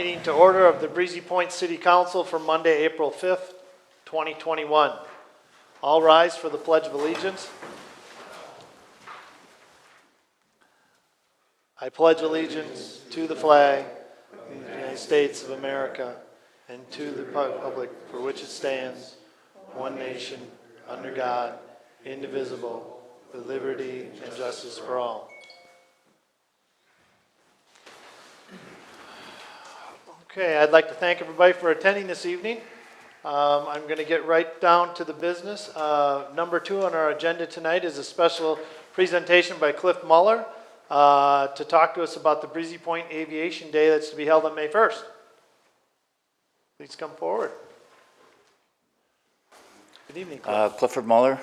Meeting to order of the Breezy Point City Council for Monday, April 5th, 2021. All rise for the Pledge of Allegiance. I pledge allegiance to the flag of the United States of America and to the republic for which it stands, one nation, under God, indivisible, with liberty and justice for all. Okay, I'd like to thank everybody for attending this evening. I'm going to get right down to the business. Number 2 on our agenda tonight is a special presentation by Cliff Muller to talk to us about the Breezy Point Aviation Day that's to be held on May 1st. Please come forward. Good evening, Cliff. Clifford Muller,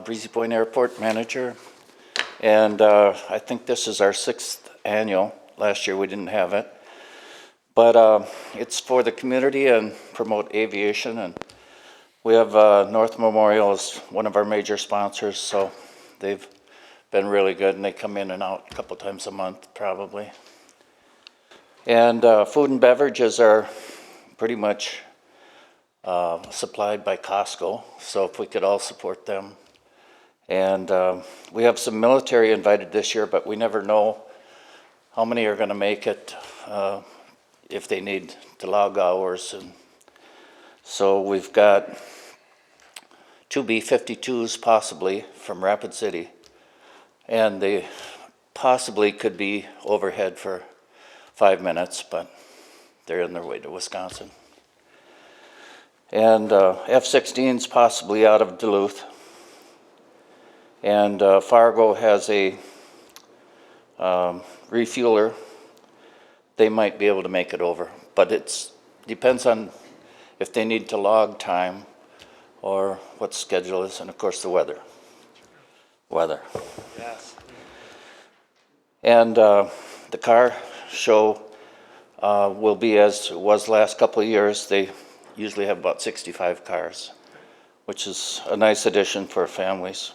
Breezy Point Airport Manager, and I think this is our 6th annual. Last year we didn't have it. But it's for the community and promote aviation, and we have North Memorial as one of our major sponsors, so they've been really good, and they come in and out a couple times a month probably. And food and beverages are pretty much supplied by Costco, so if we could all support them. And we have some military invited this year, but we never know how many are going to make it. If they need to log hours. And so we've got 2 B-52s possibly from Rapid City, and they possibly could be overhead for 5 minutes, but they're on their way to Wisconsin. And F-16s possibly out of Duluth. And Fargo has a refueler. They might be able to make it over, but it depends on if they need to log time or what the schedule is, and of course the weather. Yes. And the car show will be as it was last couple of years. They usually have about 65 cars, which is a nice addition for families.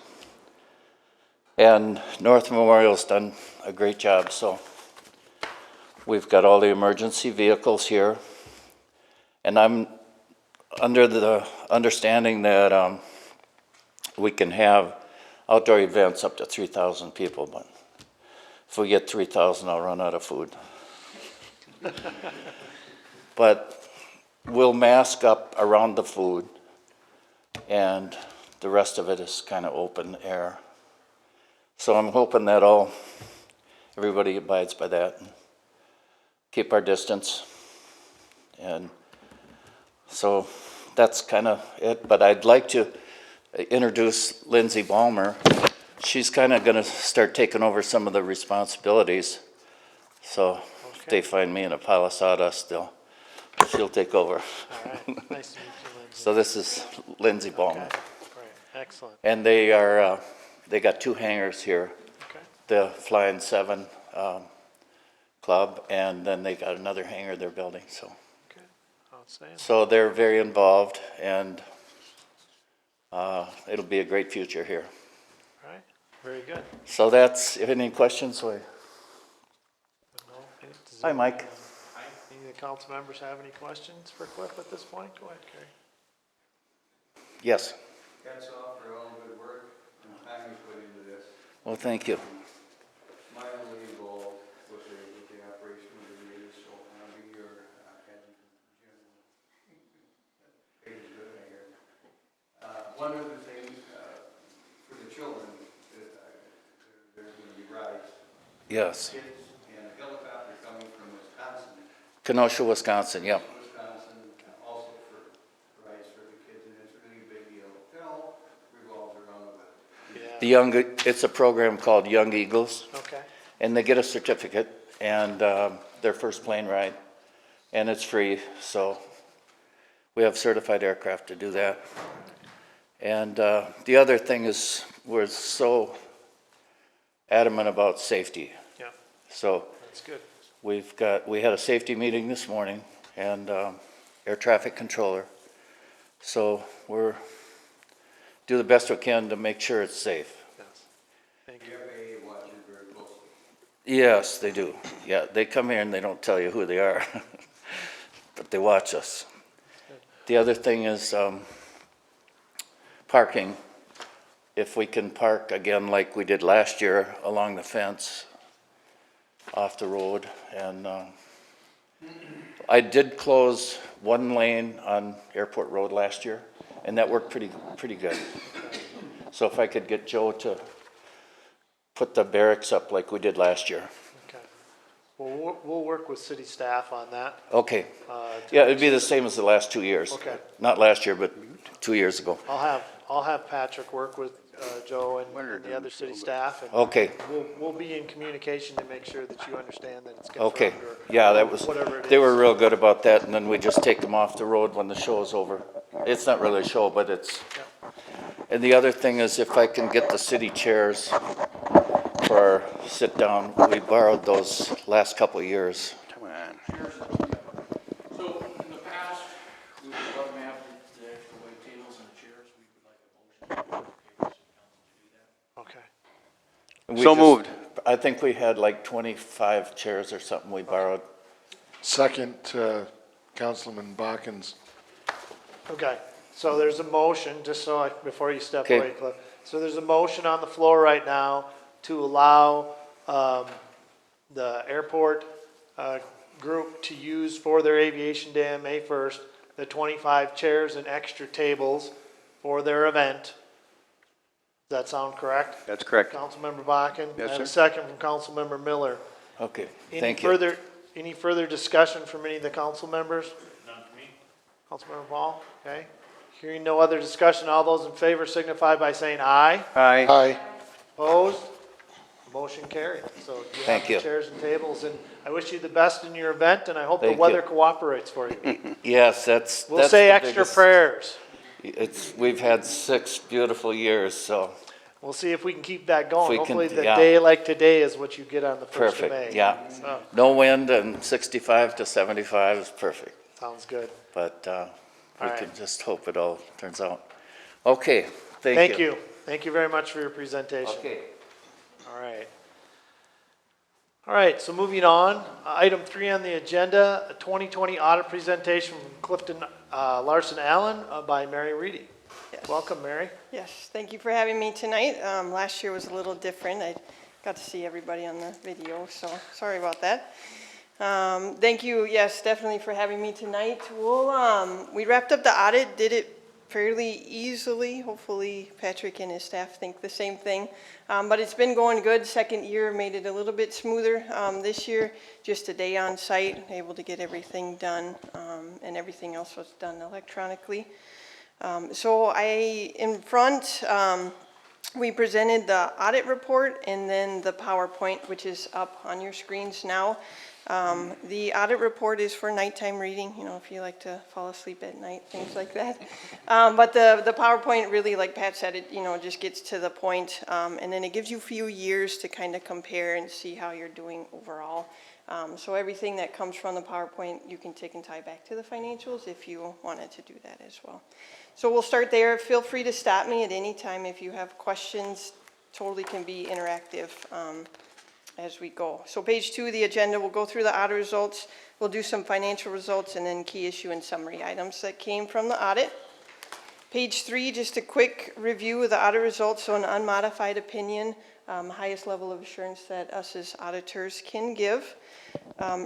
And North Memorial's done a great job, so we've got all the emergency vehicles here, and I'm under the understanding that we can have outdoor events up to 3,000 people, but if we get 3,000, I'll run out of food. But we'll mask up around the food, and the rest of it is kind of open air. So I'm hoping that everybody abides by that. Keep our distance, and so that's kind of it. But I'd like to introduce Lindsay Balmer. She's kind of going to start taking over some of the responsibilities. So if they find me in a pile of sawdust, she'll take over. All right. Nice to meet you, Lindsay. So this is Lindsay Balmer. Okay. Great. Excellent. And they got 2 hangars here. Okay. The Flying 7 club, and then they got another hangar they're building. So they're very involved, and it'll be a great future here. All right. Very good. So that's, if any questions, Hi, Mike. Any of the council members have any questions for Cliff at this point? Go ahead, Kerry. Yes. Hats off for all the good work and time you put into this. Well, thank you. My only involved with the operation of the years, so I'll be your adjutant general. Very good, I hear. One other thing, for the children, there's going to be rides. Yes. Kids and a helicopter coming from Wisconsin. Kenosha, Wisconsin, yeah. Wisconsin, also for rides for the kids, and it's a really big deal. It all revolves around the weather. Yeah. It's a program called Young Eagles, Okay. and they get a certificate and their first plane ride, and it's free. So we have certified aircraft to do that. And the other thing is we're so adamant about safety. Yeah. So That's good. we had a safety meeting this morning, and air traffic controller. So we're do the best we can to make sure it's safe. Yes. Thank The you. FAA watches very closely. Yes, they do. Yeah, they come here and they don't tell you who they are, but they watch us. The other thing is parking. If we can park again like we did last year along the fence off the road. And I did close one lane on Airport Road last year, and that worked pretty good. So if I could get Joe to put the barracks up like we did last year. Okay. Well, we'll work with city staff on that. Okay. To Yeah, it'd be the same as the last 2 years. Okay. Not last year, but 2 years ago. I'll have Patrick work with Joe and the other city staff. And Okay. we'll be in communication to make sure that you understand that it's Okay. confirmed. Or Yeah, that was, whatever it they were is. real good about that, and then we just take them off the road when the show's over. It's not really a show, but it's, and the other thing is if I can get the city chairs for our sit-down, we borrowed those last couple of years. Come on. So in the past, we would let them have the extra white tables and the chairs. We would like a motion. Okay. And we So just- moved. I think we had like 25 chairs or something we borrowed. Second, Councilman Bakken's. Okay, so there's a motion, just so before you step Okay. away, Cliff. So there's a motion on the floor right now to allow the airport group to use for their Aviation Day on May 1st, the 25 chairs and extra tables for their event. Does that sound correct? That's correct. Councilmember Bakken? Yes, And a sir. second from Councilmember Miller. Okay, Any thank you. further, any further discussion from any of the council members? None for me. Councilmember Paul, okay. Hearing no other discussion, all those in favor signify by saying aye. Aye. Aye. Opposed? Motion carried. So you have Thank the you. chairs and tables, and I wish you the best in your event, and I hope the Thank you. weather cooperates for you. Yes, that's. We'll that's say the extra biggest- prayers. We've had 6 beautiful years, so We'll see if we can keep that going. we can- Hopefully the yeah. day like today is what you get on the 1st of May. perfect, yeah. So, No wind and 65 to 75 is perfect, sounds good. but we All right. can just hope it all turns out. Okay, thank you. Thank you. Thank you very much for your presentation. Okay. All right. All right, so moving on, item 3 on the agenda, a 2020 audit presentation from Clifton Larson Allen by Mary Reedy. Yes. Welcome, Mary. Yes, thank you for having me tonight. Last year was a little different. I got to see everybody on the video, so sorry about that. Thank you, yes, definitely for having me tonight. We wrapped up the audit, did it fairly easily. Hopefully Patrick and his staff think the same thing. But it's been going good. Second year made it a little bit smoother. This year, just a day on site, able to get everything done, and everything else was done electronically. So in front, we presented the audit report and then the PowerPoint, which is up on your screens now. The audit report is for nighttime reading, you know, if you like to fall asleep at night, things like that. But the PowerPoint really, like Pat said, it, you know, just gets to the point, and then it gives you a few years to kind of compare and see how you're doing overall. So everything that comes from the PowerPoint, you can take and tie back to the financials if you wanted to do that as well. So we'll start there. Feel free to stop me at any time if you have questions. Totally can be interactive as we go. So page 2 of the agenda, we'll go through the audit results. We'll do some financial results and then key issue and summary items that came from the audit. Page 3, just a quick review of the audit results. So an unmodified opinion, highest level of assurance that us as auditors can give.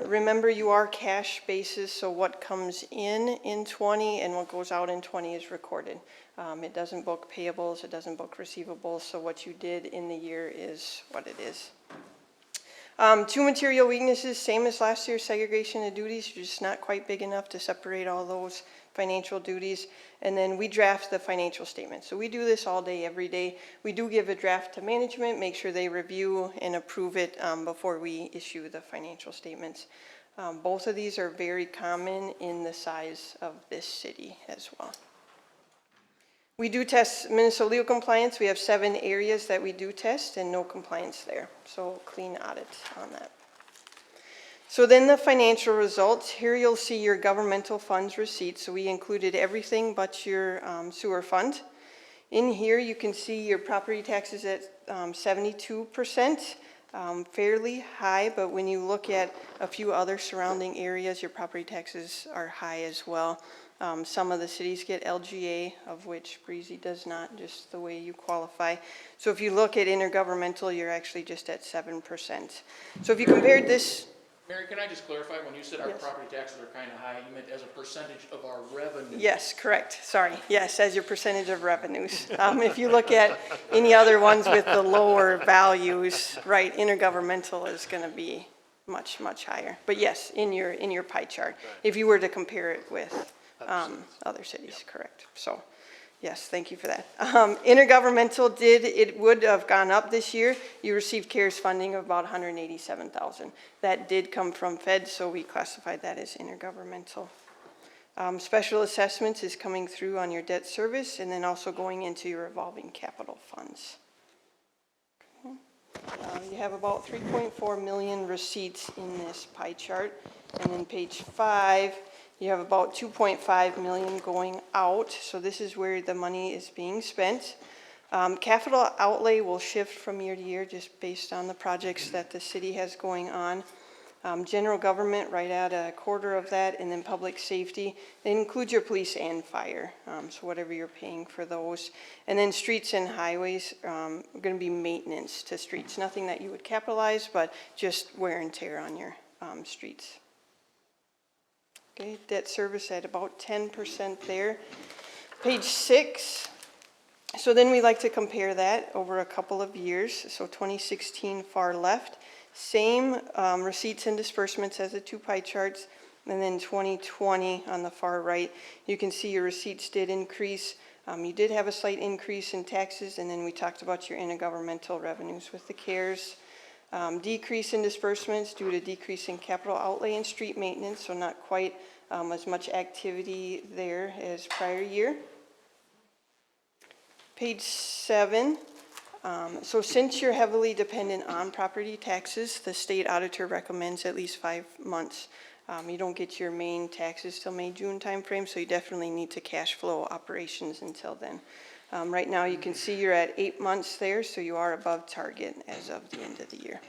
Remember, you are cash basis, so what comes in 20 and what goes out in 20 is recorded. It doesn't book payables, it doesn't book receivables, so what you did in the year is what it is. 2 material weaknesses, same as last year, segregation of duties, you're just not quite big enough to separate all those financial duties. And then we draft the financial statement. So we do this all day, every day. We do give a draft to management, make sure they review and approve it before we issue the financial statements. Both of these are very common in the size of this city as well. We do test Minnesota legal compliance. We have 7 areas that we do test and no compliance there. So clean audit on that. So then the financial results. Here you'll see your governmental funds receipts. So we included everything but your sewer fund. In here you can see your property taxes at 72%. fairly high, but when you look at a few other surrounding areas, your property taxes are high as well. Some of the cities get LGA, of which Breezy does not, just the way you qualify. So if you look at intergovernmental, you're actually just at 7%. So if you compared this, Mary, can I just clarify, when you said our Yes. property taxes are kind of high, you meant as a percentage of our revenue? yes, correct, sorry, yes, as your percentage of revenues. If you look at any other ones with the lower values, right, intergovernmental is gonna be much, much higher. But yes, in your pie chart, if you were to compare it with other cities, correct. So, yes, thank you for that. Intergovernmental it would have gone up this year. You received CARES funding of about $187,000. That did come from Fed, so we classified that as intergovernmental. Special assessments is coming through on your debt service and then also going into your revolving capital funds. You have about 3.4 million receipts in this pie chart. And then page 5, you have about 2.5 million going out. So this is where the money is being spent. Capital outlay will shift from year to year just based on the projects that the city has going on. General government, right at a quarter of that, and then public safety. They include your police and fire, so whatever you're paying for those. And then streets and highways, going to be maintenance to streets. Nothing that you would capitalize, but just wear and tear on your streets. Okay, debt service at about 10% there. Page 6. So then we like to compare that over a couple of years. So 2016 far left. Same receipts and disbursements as the two pie charts, and then 2020 on the far right. You can see your receipts did increase. You did have a slight increase in taxes, and then we talked about your intergovernmental revenues with the CARES. Decrease in disbursements due to decrease in capital outlay and street maintenance, so not quite as much activity there as prior year. Page 7. So since you're heavily dependent on property taxes, the state auditor recommends at least 5 months. You don't get your main taxes till May, June timeframe, so you definitely need to cash flow operations until then. Right now you can see you're at 8 months there, so you are above target as of the end of the year.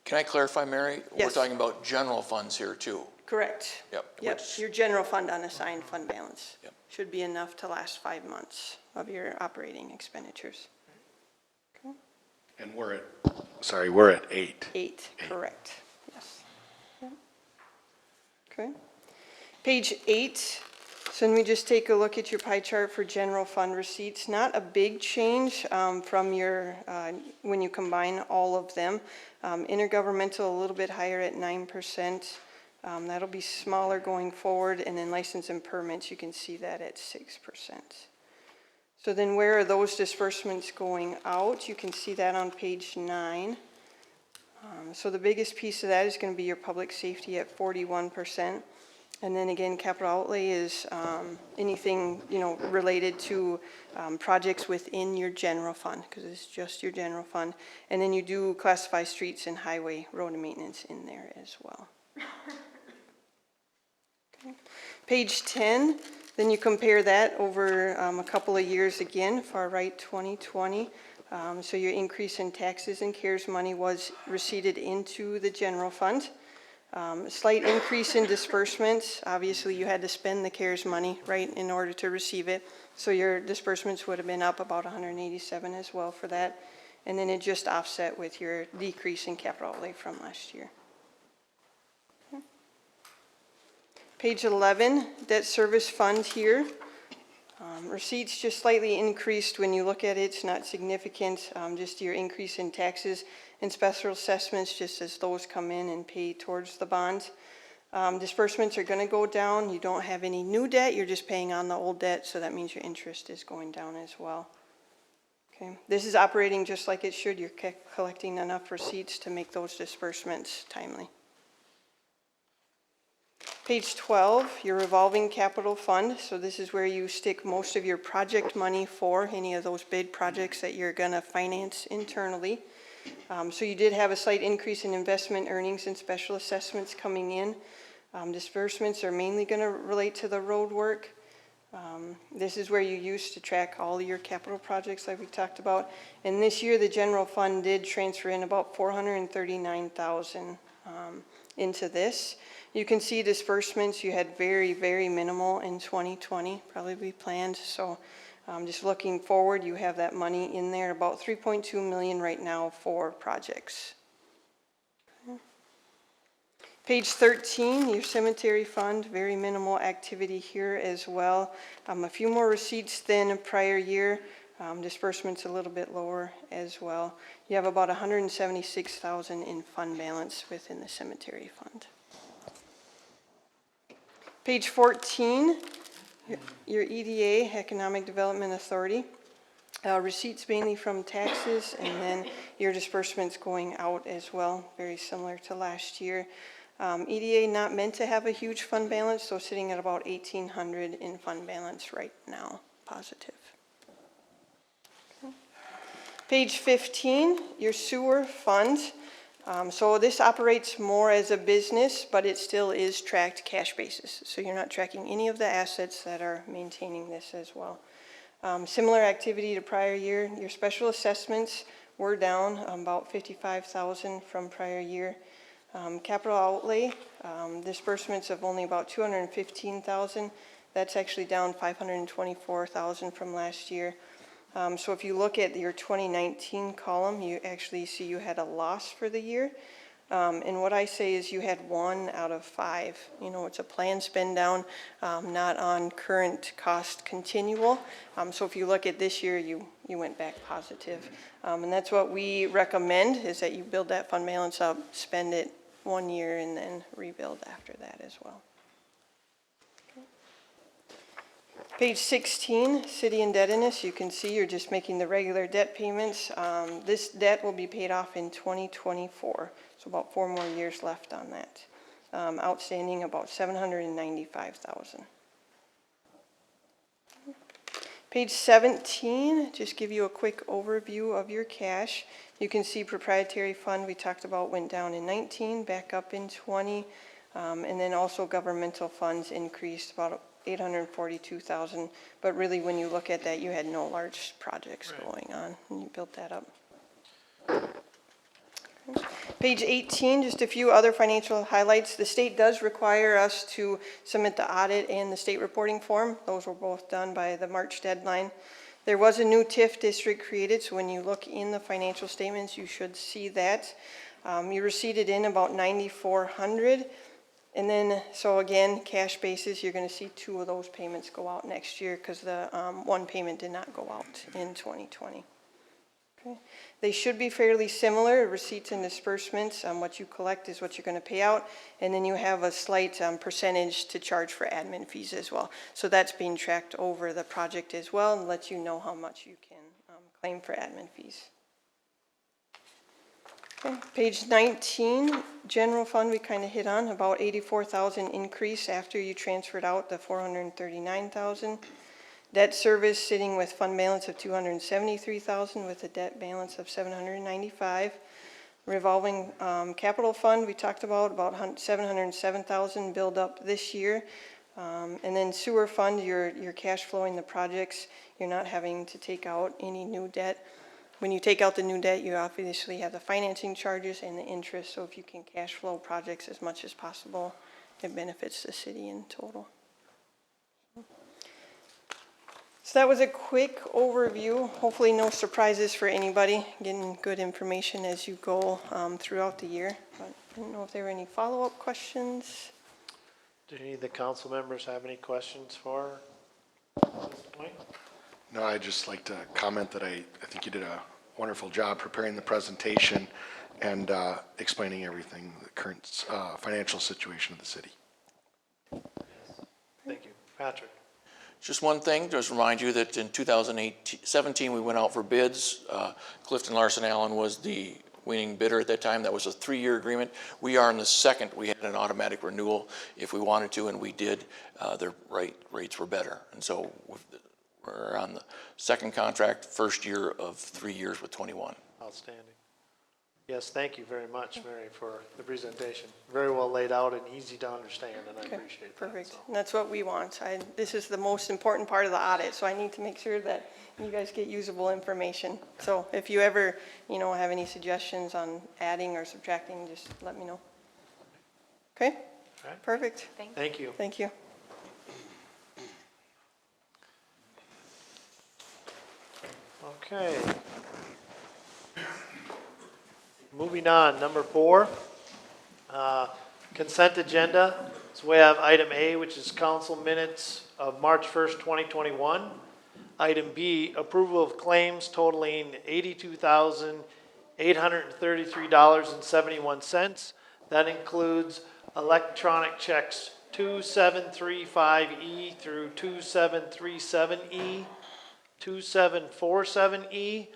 Can I clarify, Mary? Yes. We're talking about general funds here too. Correct. Yep. Yep, which- your general fund unassigned fund balance. Yep. Should be enough to last 5 months of your operating expenditures. And we're at 8. 8, correct, yes. Yep. Okay. Page 8, so then we just take a look at your pie chart for general fund receipts. Not a big change from your, when you combine all of them. Intergovernmental a little bit higher at 9%. That'll be smaller going forward, and then license and permits, you can see that at 6%. So then where are those disbursements going out? You can see that on page 9. So the biggest piece of that is going to be your public safety at 41%. And then again, capital outlay is anything, related to projects within your general fund, because it's just your general fund. And then you do classify streets and highway road and maintenance in there as well. Okay. Page 10. Then you compare that over a couple of years again, far right 2020. So your increase in taxes and CARES money was receipted into the general fund. Slight increase in disbursements. Obviously you had to spend the CARES money, right, in order to receive it. So your disbursements would have been up about 187 as well for that. And then it just offset with your decrease in capital outlay from last year. Page 11, debt service fund here. Receipts just slightly increased when you look at it. It's not significant, just your increase in taxes and special assessments just as those come in and pay towards the bonds. Disbursements are going to go down. You don't have any new debt. You're just paying on the old debt, so that means your interest is going down as well. Okay. This is operating just like it should. You're collecting enough receipts to make those disbursements timely. Page 12, your revolving capital fund. So this is where you stick most of your project money for any of those big projects that you're going to finance internally. So you did have a slight increase in investment earnings and special assessments coming in. Disbursements are mainly going to relate to the road work. This is where you used to track all your capital projects like we talked about. And this year, the general fund did transfer in about $439,000 into this. You can see disbursements, you had very, very minimal in 2020, probably planned. So just looking forward, you have that money in there, about $3.2 million right now for projects. Page 13, your cemetery fund, very minimal activity here as well. A few more receipts than prior year. Disbursements a little bit lower as well. You have about $176,000 in fund balance within the cemetery fund. Page 14, your EDA, Economic Development Authority. Receipts mainly from taxes, and then your disbursements going out as well, very similar to last year. EDA not meant to have a huge fund balance, so sitting at about $1,800 in fund balance right now, positive. Okay. Page 15, your sewer fund. So this operates more as a business, but it still is tracked cash basis. So you're not tracking any of the assets that are maintaining this as well. Similar activity to prior year. Your special assessments were down about $55,000 from prior year. Capital outlay, disbursements of only about $215,000. That's actually down $524,000 from last year. So if you look at your 2019 column, you actually see you had a loss for the year. And what I say is you had 1 out of 5. You know, it's a planned spend down, not on current cost continual. So if you look at this year, you went back positive. And that's what we recommend, is that you build that fund balance up, spend it 1 year, and then rebuild after that as well. Okay. Page 16, city indebtedness. You can see you're just making the regular debt payments. This debt will be paid off in 2024, so about 4 more years left on that. Outstanding about $795,000. Page 17, just give you a quick overview of your cash. You can see proprietary fund we talked about went down in 19, back up in 20, and then also governmental funds increased about $842,000. But really, when you look at that, you had no large projects going on, and you built that up. Page 18, just a few other financial highlights. The state does require us to submit the audit and the state reporting form. Those were both done by the March deadline. There was a new TIF district created, so when you look in the financial statements, you should see that. You receipted in about $9,400. And then, so again, cash basis, you're going to see 2 of those payments go out next year because the one payment did not go out in 2020. Okay. They should be fairly similar, receipts and disbursements. What you collect is what you're going to pay out, and then you have a slight percentage to charge for admin fees as well. So that's being tracked over the project as well and lets you know how much you can claim for admin fees. Okay. Page 19, general fund we kind of hit on, about $84,000 increase after you transferred out the $439,000. Debt service sitting with fund balance of $273,000 with a debt balance of $795,000. Revolving capital fund we talked about $707,000 build up this year. And then sewer fund, you're cash flowing the projects. You're not having to take out any new debt. When you take out the new debt, you obviously have the financing charges and the interest. So if you can cash flow projects as much as possible, it benefits the city in total. So that was a quick overview. Hopefully no surprises for anybody. Getting good information as you go throughout the year. But I don't know if there were any follow-up questions. Do any of the council members have any questions for at this point? No, I'd just like to comment that I think you did a wonderful job preparing the presentation and explaining everything, the current financial situation of the city. Thank you. Patrick? Just one thing, just remind you that in 2017, we went out for bids. Clifton Larson Allen was the winning bidder at that time. That was a 3-year agreement. We are in the second. We had an automatic renewal if we wanted to, and we did. Their rates were better. And so we're on the second contract, first year of 3 years with 21. Outstanding. Yes, thank you very much, Mary, for the presentation. Very well laid out and easy to understand, and I Okay, appreciate that. perfect. so. And that's what we want. This is the most important part of the audit, so I need to make sure that you guys get usable information. So if you ever, have any suggestions on adding or subtracting, just let me know. Okay? All right. Perfect. Thank you. Thank you. Okay. Moving on, number 4, consent agenda. So we have item A, which is council minutes of March 1st, 2021. Item B, approval of claims totaling $82,833.71. That includes electronic checks 2735E through 2737E, 2747E,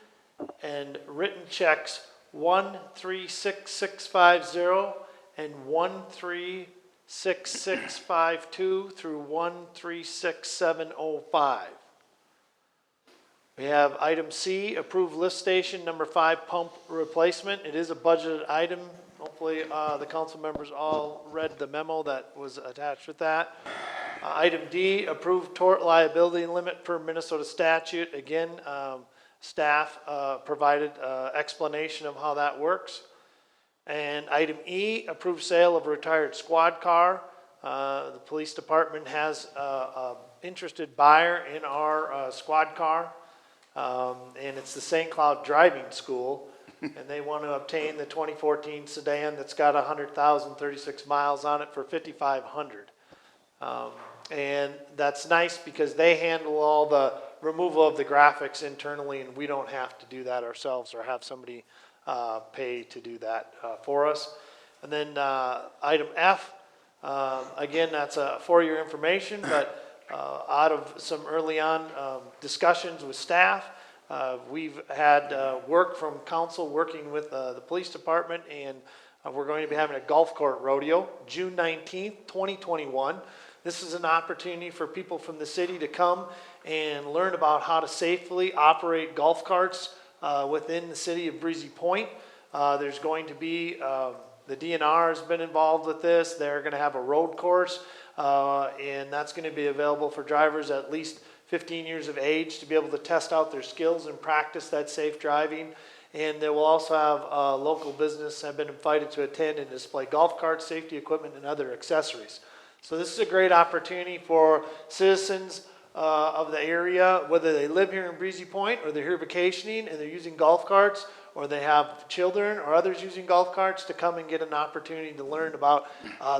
and written checks 136650 and 136652 through 136705. We have item C, approve lift station number 5 pump replacement. It is a budgeted item. Hopefully, the council members all read the memo that was attached with that. Item D, approve tort liability limit per Minnesota statute. Again, staff provided explanation of how that works. And item E, approve sale of a retired squad car. The police department has an interested buyer in our squad car. And it's the St. Cloud Driving School. And they want to obtain the 2014 sedan that's got 100,036 miles on it for $5,500. And that's nice because they handle all the removal of the graphics internally, and we don't have to do that ourselves or have somebody pay to do that for us. And then item F, again, that's for your information, but out of some early on discussions with staff, we've had work from council working with the police department, and we're going to be having a golf cart rodeo June 19th, 2021. This is an opportunity for people from the city to come and learn about how to safely operate golf carts within the city of Breezy Point. There's going to be, the DNR has been involved with this. They're going to have a road course, and that's going to be available for drivers at least 15 years of age to be able to test out their skills and practice that safe driving. And they will also have local business have been invited to attend and display golf carts, safety equipment, and other accessories. So this is a great opportunity for citizens of the area, whether they live here in Breezy Point or they're here vacationing and they're using golf carts, or they have children or others using golf carts, to come and get an opportunity to learn about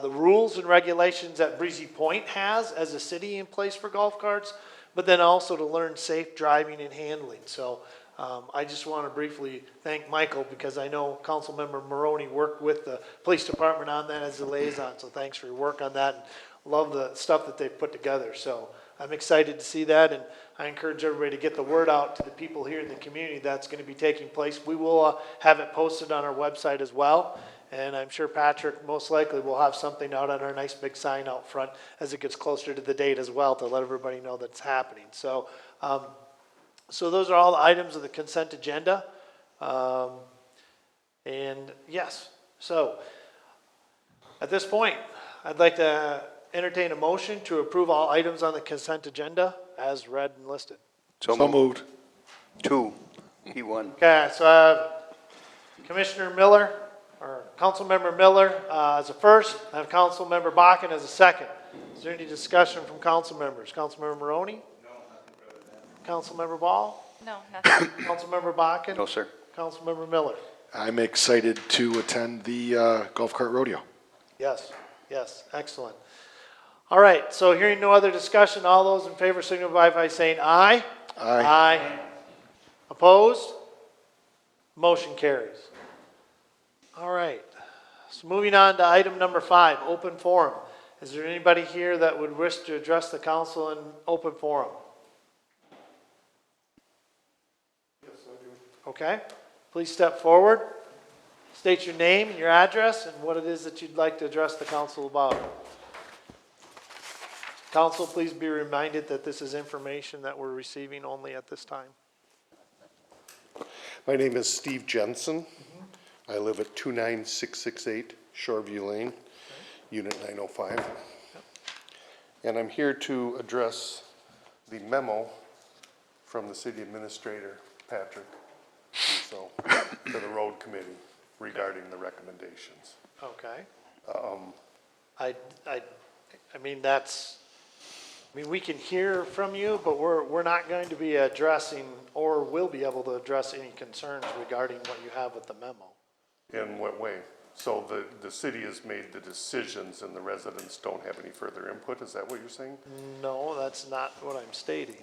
the rules and regulations that Breezy Point has as a city in place for golf carts, but then also to learn safe driving and handling. So I just want to briefly thank Michael, because I know Councilmember Maroney worked with the police department on that as a liaison, so thanks for your work on that, and love the stuff that they've put together. So I'm excited to see that, and I encourage everybody to get the word out to the people here in the community that's going to be taking place. We will have it posted on our website as well, and I'm sure Patrick most likely will have something out on our nice big sign out front as it gets closer to the date as well, to let everybody know that it's happening. So so those are all the items of the consent agenda. And yes, so at this point, I'd like to entertain a motion to approve all items on the consent agenda as read and listed. So moved. 2, E1. Okay, so I have Commissioner Miller, or Councilmember Miller as a first. I have Councilmember Bakken as a second. Is there any discussion from council members? Councilmember Maroney? Councilmember Ball? No, nothing. Councilmember Bakken? No, sir. Councilmember Miller? I'm excited to attend the golf cart rodeo. Yes, yes, excellent. All right, so hearing no other discussion, all those in favor signify by saying aye. Aye. Aye. Opposed? Motion carries. All right, so moving on to item number 5, open forum. Is there anybody here that would wish to address the council in open forum? Okay, please step forward, state your name and your address and what it is that you'd like to address the council about. Council, please be reminded that this is information that we're receiving only at this time. My name is Steve Jensen. I live at 29668 Shoreview Lane, Unit 905. And I'm here to address the memo from the city administrator, Patrick, so to the road committee regarding the recommendations. Okay. I mean, that's, I mean, we can hear from you, but we're not going to be addressing, or will be able to address any concerns regarding what you have with the memo. In what way? So the city has made the decisions and the residents don't have any further input? Is that what you're saying? No, that's not what I'm stating.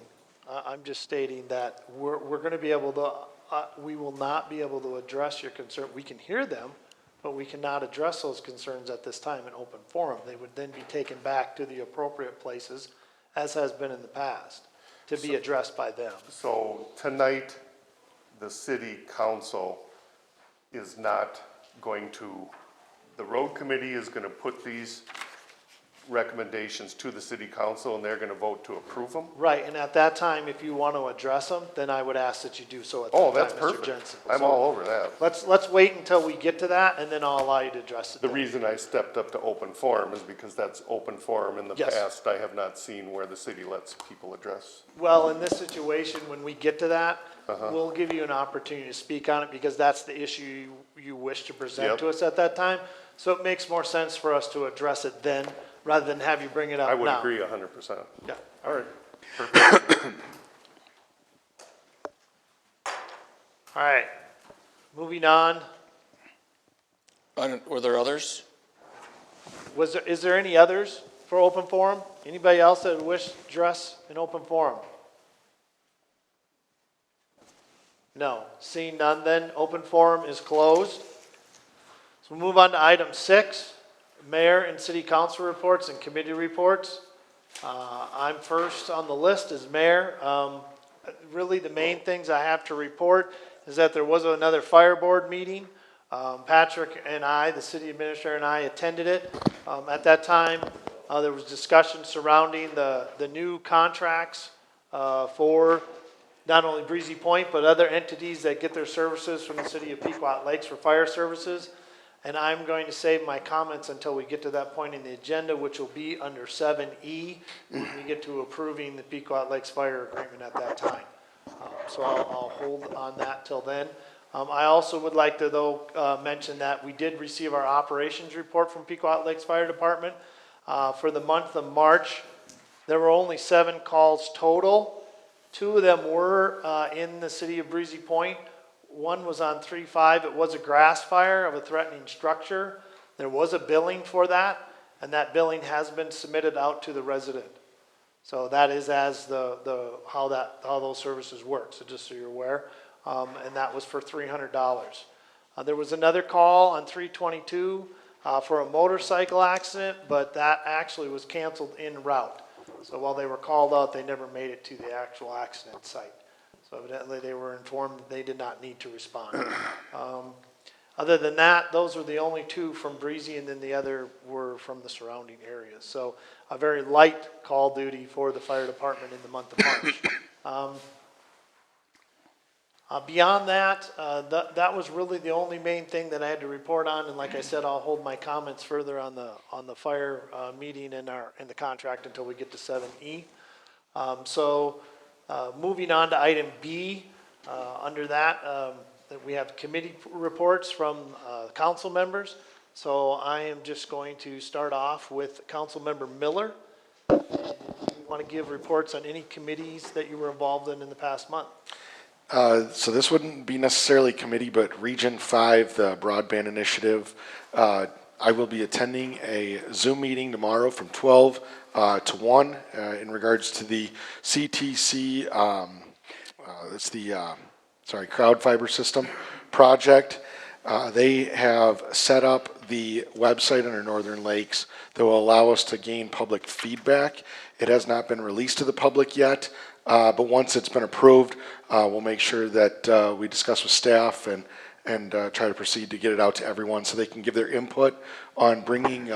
I'm just stating that we're gonna be able to, we will not be able to address your concern. We can hear them, but we cannot address those concerns at this time in open forum. They would then be taken back to the appropriate places, as has been in the past, to be addressed by them. So tonight, the city council is not going to, the road committee is gonna put these recommendations to the city council and they're gonna vote to approve them? Right, and at that time, if you want to address them, then I would ask that you do so at that Oh, time, that's Mr. perfect. Jensen. I'm So all over that. let's wait until we get to that, and then I'll allow you to address it The then. reason I stepped up to open forum is because that's open forum. In the Yes. past, I have not seen where the city lets people address. Well, in this situation, when we get to that, Uh-huh. we'll give you an opportunity to speak on it, because that's the issue you wish to present Yep. to us at that time. So it makes more sense for us to address it then, rather than have you bring it up now. I would agree 100%. Yeah. All right, perfect. All right, moving on. Were there others? Is there any others for open forum? Anybody else that would wish to address an open forum? No. Seeing none, then open forum is closed. So we'll move on to item 6, mayor and city council reports and committee reports. I'm first on the list as mayor. Really, the main things I have to report is that there was another fire board meeting. Patrick and I, the city administrator and I, attended it. At that time, there was discussion surrounding the new contracts for not only Breezy Point, but other entities that get their services from the city of Pequot Lakes for fire services. And I'm going to save my comments until we get to that point in the agenda, which will be under 7E, when we get to approving the Pequot Lakes Fire Agreement at that time. So I'll hold on that till then. I also would like to, though, mention that we did receive our operations report from Pequot Lakes Fire Department. For the month of March, there were only 7 calls total. 2 of them were in the city of Breezy Point. One was on 3-5. It was a grass fire of a threatening structure. There was a billing for that, and that billing has been submitted out to the resident. So that is as how those services work, so just so you're aware. And that was for $300. There was another call on 322 for a motorcycle accident, but that actually was canceled en route. So while they were called out, they never made it to the actual accident site. So evidently they were informed that they did not need to respond. Other than that, those were the only 2 from Breezy, and then the other were from the surrounding areas. So a very light call duty for the fire department in the month of March. Beyond that, that was really the only main thing that I had to report on. And like I said, I'll hold my comments further on the fire meeting and the contract until we get to 7E. Moving on to item B, under that we have committee reports from council members. So I am just going to start off with Councilmember Miller. You want to give reports on any committees that you were involved in the past month? So this wouldn't be necessarily committee, but Region 5, the broadband initiative. I will be attending a Zoom meeting tomorrow from 12 to 1 in regards to the CTC, it's the, crowd fiber system project. They have set up the website under Northern Lakes that will allow us to gain public feedback. It has not been released to the public yet, but once it's been approved, we'll make sure that we discuss with staff and try to proceed to get it out to everyone so they can give their input on bringing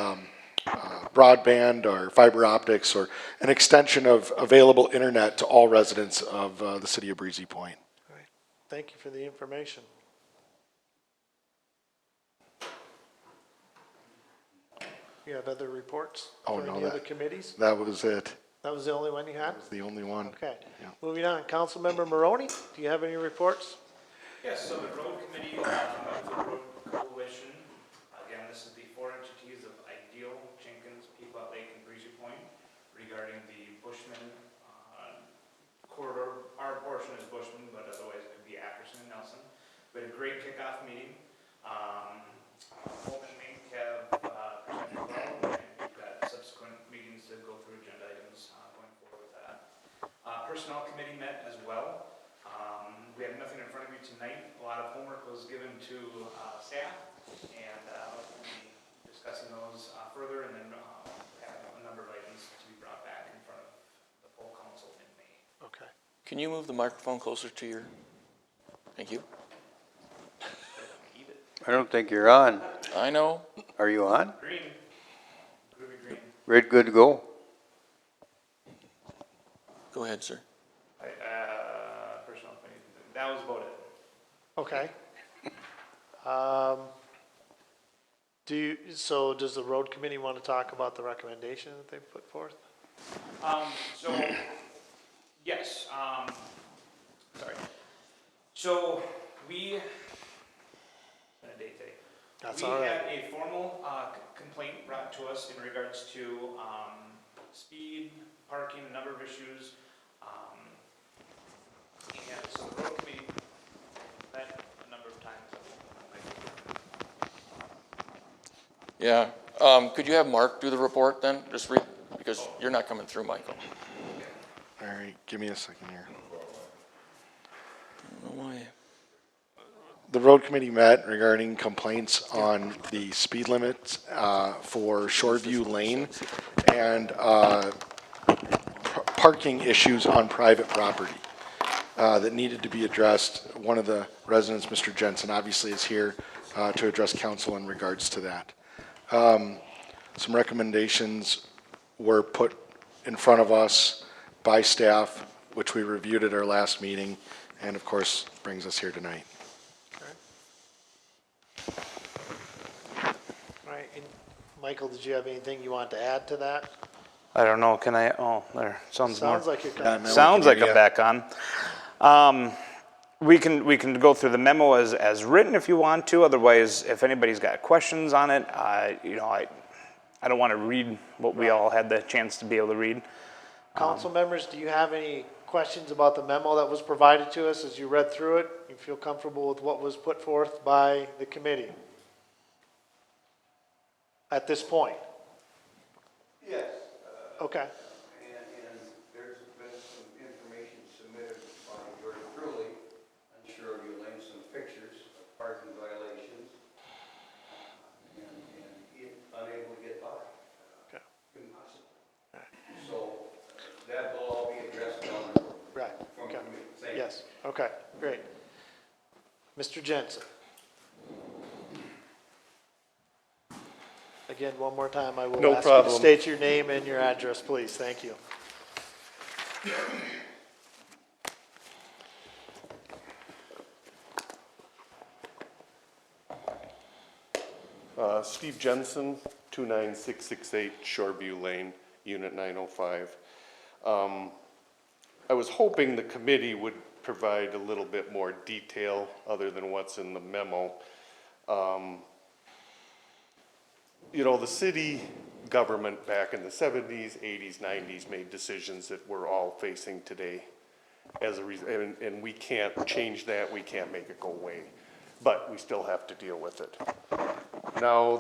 broadband or fiber optics or an extension of available internet to all residents of the city of Breezy Point. All right. Thank you for the information. You have other reports? Oh, for no, any other committees? That was it. That was the only one you had? The only one. Okay. Yeah. Moving on, Councilmember Maroney, do you have any reports? Yes, so the road committee, of the road coalition, again, this is the four entities of Ideal, Jenkins, Pequot Lake, and Breezy Point regarding the Bushman corridor. Our portion is Bushman, but otherwise it could be Ackerson and Nelson. We had a great kickoff meeting. Holman and Mink have presented well, and we've got subsequent meetings to go through agenda items going forward with that. Personnel committee met as well. We have nothing in front of you tonight. A lot of homework was given to staff, and we'll be discussing those further, and then have a number of items to be brought back in front of the full council in May. Okay. Can you move the microphone closer to your, thank you. I don't think you're on. I know. Are you on? Green, Groovy Green. Red, good to go. Go ahead, sir. Personnel committee, that was about it. Okay. So does the road committee want to talk about the recommendation that they put forth? So, yes, sorry. So, we, been a day today. That's all right. We had a formal complaint brought to us in regards to speed, parking, a number of issues. And so the road committee met a number of times. Yeah, could you have Mark do the report then? Just read, because you're not coming through, Michael. All right, give me a second here. I don't know why. The road committee met regarding complaints on the speed limits for Shoreview Lane and parking issues on private property that needed to be addressed. One of the residents, Mr. Jensen, obviously is here to address council in regards to that. Some recommendations were put in front of us by staff, which we reviewed at our last meeting, and of course, brings us here tonight. All right, and Michael, did you have anything you want to add to that? I don't know, can I, oh, there, sounds more. Sounds like you're coming. Sounds like I'm back on. We can go through the memo as written if you want to, otherwise, if anybody's got questions on it, I don't want to read what we all had the chance to be able to read. Council members, do you have any questions about the memo that was provided to us as you read through it? You feel comfortable with what was put forth by the committee at this point? Yes, Okay. and there's been some information submitted by yours truly. I'm sure you'll link some pictures of parking violations and unable to get by. Okay. Impossible. So that will all be addressed on Right, from okay. committee. Thank you. Yes, okay, great. Mr. Jensen. Again, one more time, I will No ask you to problem. state your name and your address, please. Thank you. Steve Jensen, 29668 Shoreview Lane, Unit 905. I was hoping the committee would provide a little bit more detail other than what's in the memo. You know, the city government back in the 70s, 80s, 90s made decisions that we're all facing today as a reason, and we can't change that, we can't make it go away, but we still have to deal with it. Now,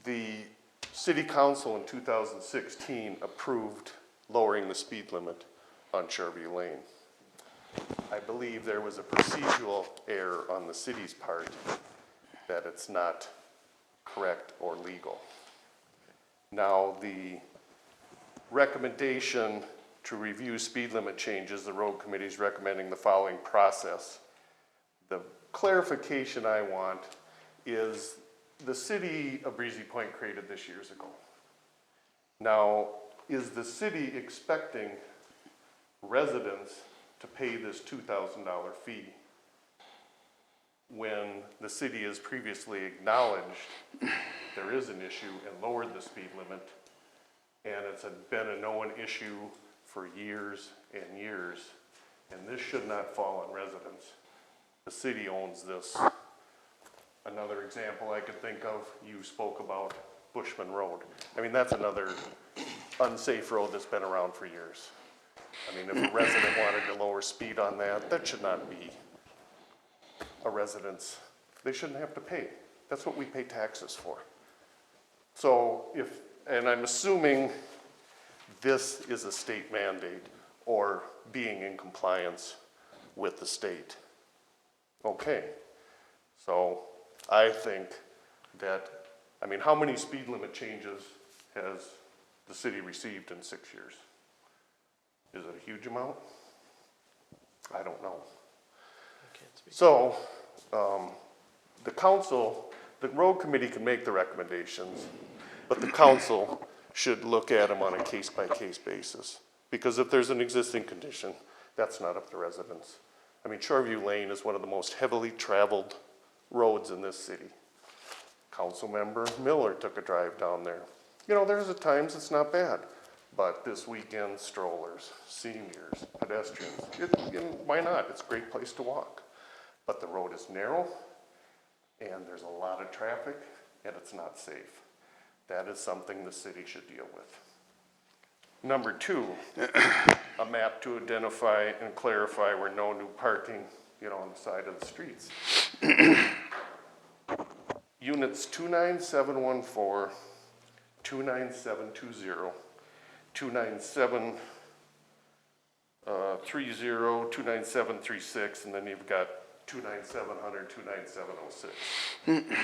the city council in 2016 approved lowering the speed limit on Shoreview Lane. I believe there was a procedural error on the city's part that it's not correct or legal. Now, the recommendation to review speed limit changes, the road committee is recommending the following process. The clarification I want is the city of Breezy Point created this years ago. Now, is the city expecting residents to pay this $2,000 fee when the city has previously acknowledged there is an issue and lowered the speed limit, and it's been a known issue for years and years, and this should not fall on residents. The city owns this. Another example I could think of, you spoke about Bushman Road. I mean, that's another unsafe road that's been around for years. I mean, if a resident wanted to lower speed on that, that should not be a residence. They shouldn't have to pay. That's what we pay taxes for. So and I'm assuming this is a state mandate or being in compliance with the state. Okay, so I think that, I mean, how many speed limit changes has the city received in 6 years? Is it a huge amount? I don't know. So, the council, the road committee can make the recommendations, but the council should look at them on a case-by-case basis. Because if there's an existing condition, that's not up to residents. I mean, Shoreview Lane is one of the most heavily traveled roads in this city. Councilmember Miller took a drive down there. You know, there's at times it's not bad, but this weekend, strollers, seniors, pedestrians, why not? It's a great place to walk. But the road is narrow, and there's a lot of traffic, and it's not safe. That is something the city should deal with. Number 2, a map to identify and clarify where no new parking, you know, on the side of the streets. Units 29714, 29720, 29730, 29736, and then you've got 29700, 29706.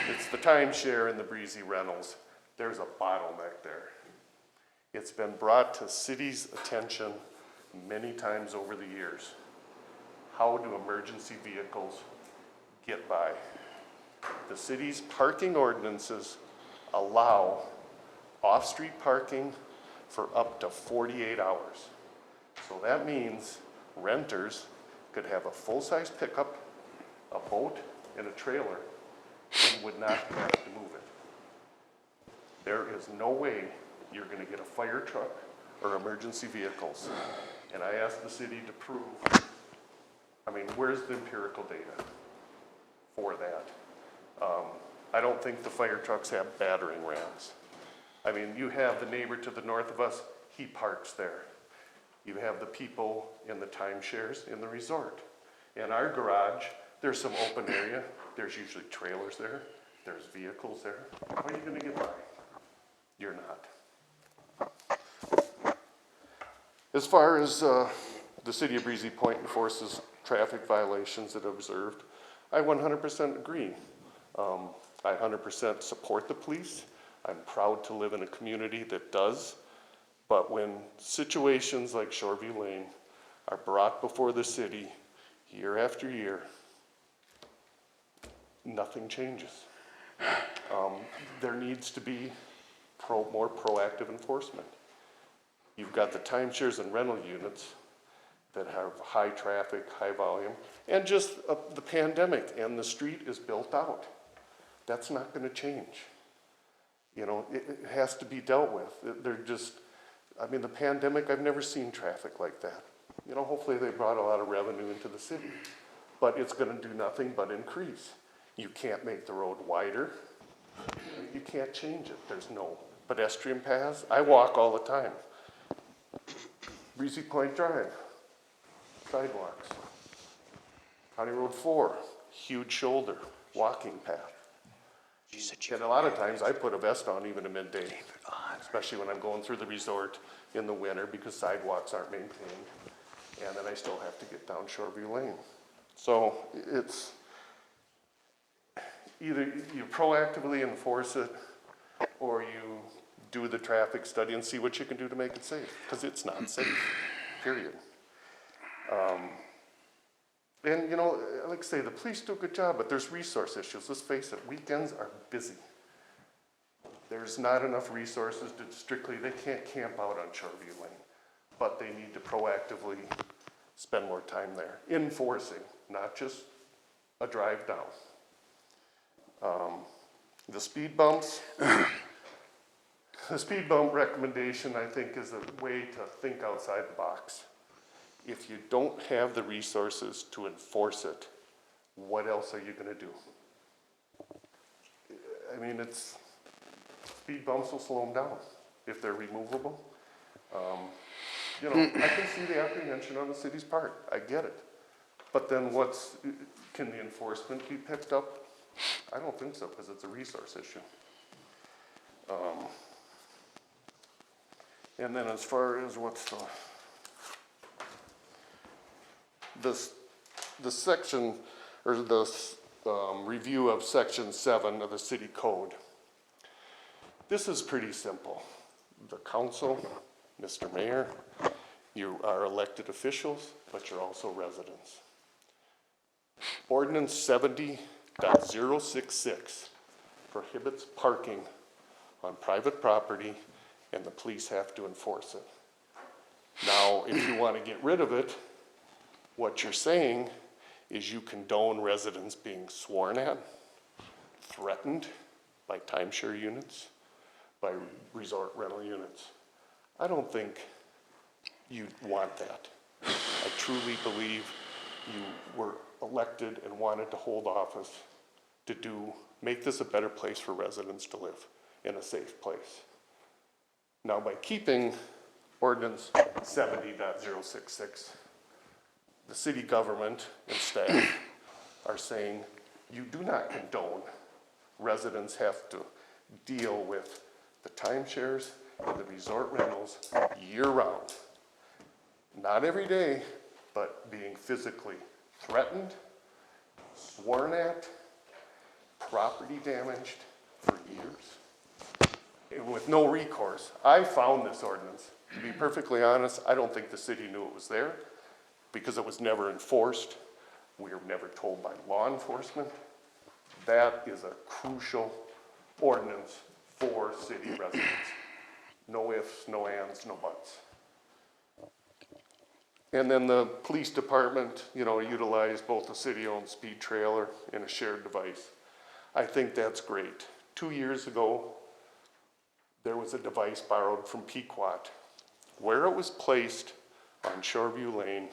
It's the timeshare and the breezy rentals. There's a bottleneck there. It's been brought to city's attention many times over the years. How do emergency vehicles get by? The city's parking ordinances allow off-street parking for up to 48 hours. So that means renters could have a full-size pickup, a boat, and a trailer, and would not have to move it. There is no way you're gonna get a fire truck or emergency vehicles. And I asked the city to prove, I mean, where's the empirical data for that? I don't think the fire trucks have battering rams. I mean, you have the neighbor to the north of us, he parks there. You have the people in the timeshares in the resort. In our garage, there's some open area. There's usually trailers there. There's vehicles there. How are you gonna get by? You're not. As far as the city of Breezy Point enforces traffic violations that are observed, I 100% agree. I 100% support the police. I'm proud to live in a community that does. But when situations like Shoreview Lane are brought before the city year after year, nothing changes. There needs to be more proactive enforcement. You've got the timeshares and rental units that have high traffic, high volume, and just the pandemic, and the street is built out. That's not gonna change. You know, it has to be dealt with. They're just, I mean, the pandemic, I've never seen traffic like that. You know, hopefully they brought a lot of revenue into the city, but it's gonna do nothing but increase. You can't make the road wider. You can't change it. There's no pedestrian paths. I walk all the time. Breezy Point Drive, sidewalks. County Road 4, huge shoulder, walking path. And a lot of times I put a vest on even at midday, especially when I'm going through the resort in the winter because sidewalks aren't maintained. And then I still have to get down Shoreview Lane. So it's either you proactively enforce it or you do the traffic study and see what you can do to make it safe, because it's not safe, period. And you know, like I say, the police do a good job, but there's resource issues. Let's face it, weekends are busy. There's not enough resources to strictly, they can't camp out on Shoreview Lane, but they need to proactively spend more time there, enforcing, not just a drive down. The speed bumps, the speed bump recommendation, I think, is a way to think outside the box. If you don't have the resources to enforce it, what else are you gonna do? I mean, speed bumps will slow them down if they're removable. You know, I can see the apprehension on the city's part, I get it. But then can the enforcement be picked up? I don't think so, because it's a resource issue. And then as far as what's the section, or the review of section 7 of the city code. This is pretty simple. The council, Mr. Mayor, you are elected officials, but you're also residents. Ordinance 70.066 prohibits parking on private property, and the police have to enforce it. Now, if you want to get rid of it, what you're saying is you condone residents being sworn at, threatened by timeshare units, by resort rental units. I don't think you want that. I truly believe you were elected and wanted to hold office to make this a better place for residents to live in a safe place. Now, by keeping ordinance 70.066, the city government and staff are saying you do not condone residents have to deal with the timeshares and the resort rentals year-round. Not every day, but being physically threatened, sworn at, property damaged for years, and with no recourse. I found this ordinance. To be perfectly honest, I don't think the city knew it was there because it was never enforced. We were never told by law enforcement. That is a crucial ordinance for city residents. No ifs, no ands, no buts. And then the police department, utilized both a city-owned speed trailer and a shared device. I think that's great. 2 years ago, there was a device borrowed from Pequot. Where it was placed on Shoreview Lane,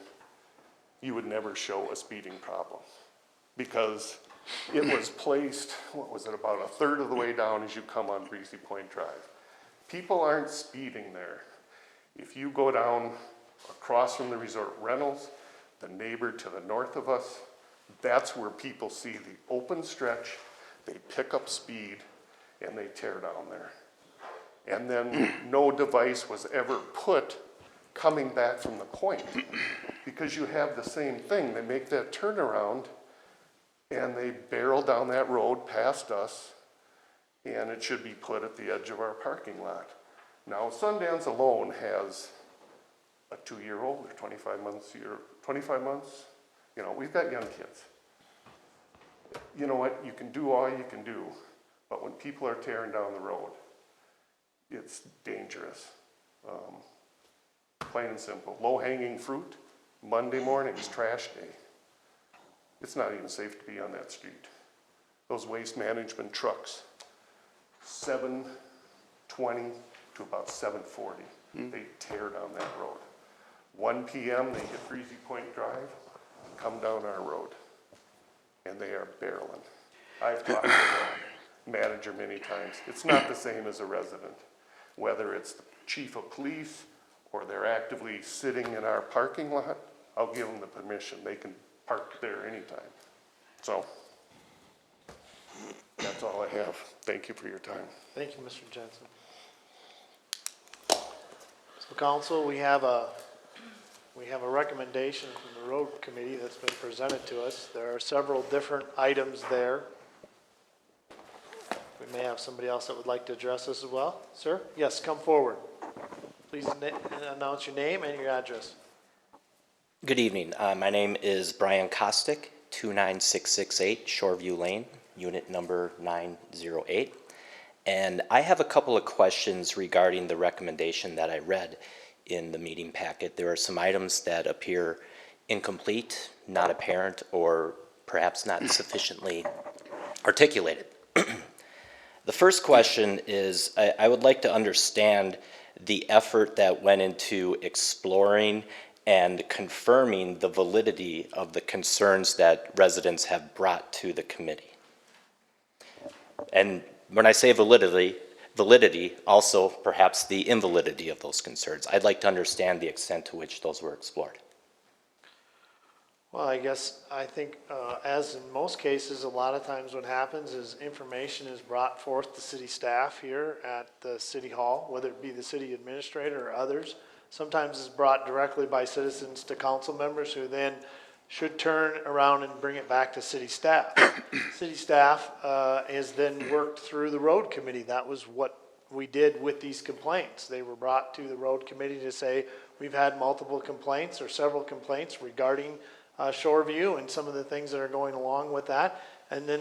you would never show a speeding problem because it was placed, about a third of the way down as you come on Breezy Point Drive. People aren't speeding there. If you go down across from the resort rentals, the neighbor to the north of us, that's where people see the open stretch, they pick up speed, and they tear down there. And then no device was ever put coming back from the point because you have the same thing. They make that turnaround and they barrel down that road past us, and it should be put at the edge of our parking lot. Now, Sundance alone has a 2-year-old or 25 months. We've got young kids. You know what? You can do all you can do, but when people are tearing down the road, it's dangerous. Plain and simple. Low-hanging fruit, Monday morning is trash day. It's not even safe to be on that street. Those waste management trucks, 7:20 to about 7:40, they tear down that road. 1 p.m. they hit Breezy Point Drive, come down our road, and they are barreling. I've talked to the manager many times. It's not the same as a resident. Whether it's the chief of police or they're actively sitting in our parking lot, I'll give them the permission. They can park there anytime. So, that's all I have. Thank you for your time. Thank you, Mr. Jensen. So council, we have a recommendation from the road committee that's been presented to us. There are several different items there. We may have somebody else that would like to address this as well. Sir? Yes, come forward. Please announce your name and your address. Good evening. My name is Brian Kostick, 29668 Shoreview Lane, unit number 908. And I have a couple of questions regarding the recommendation that I read in the meeting packet. There are some items that appear incomplete, not apparent, or perhaps not sufficiently articulated. The first question is, I would like to understand the effort that went into exploring and confirming the validity of the concerns that residents have brought to the committee. And when I say validity, also perhaps the invalidity of those concerns. I'd like to understand the extent to which those were explored. Well, I think, as in most cases, a lot of times what happens is information is brought forth to city staff here at the city hall, whether it be the city administrator or others. Sometimes it's brought directly by citizens to council members who then should turn around and bring it back to city staff. City staff is then worked through the road committee. That was what we did with these complaints. They were brought to the road committee to say, we've had multiple complaints or several complaints regarding Shoreview and some of the things that are going along with that. And then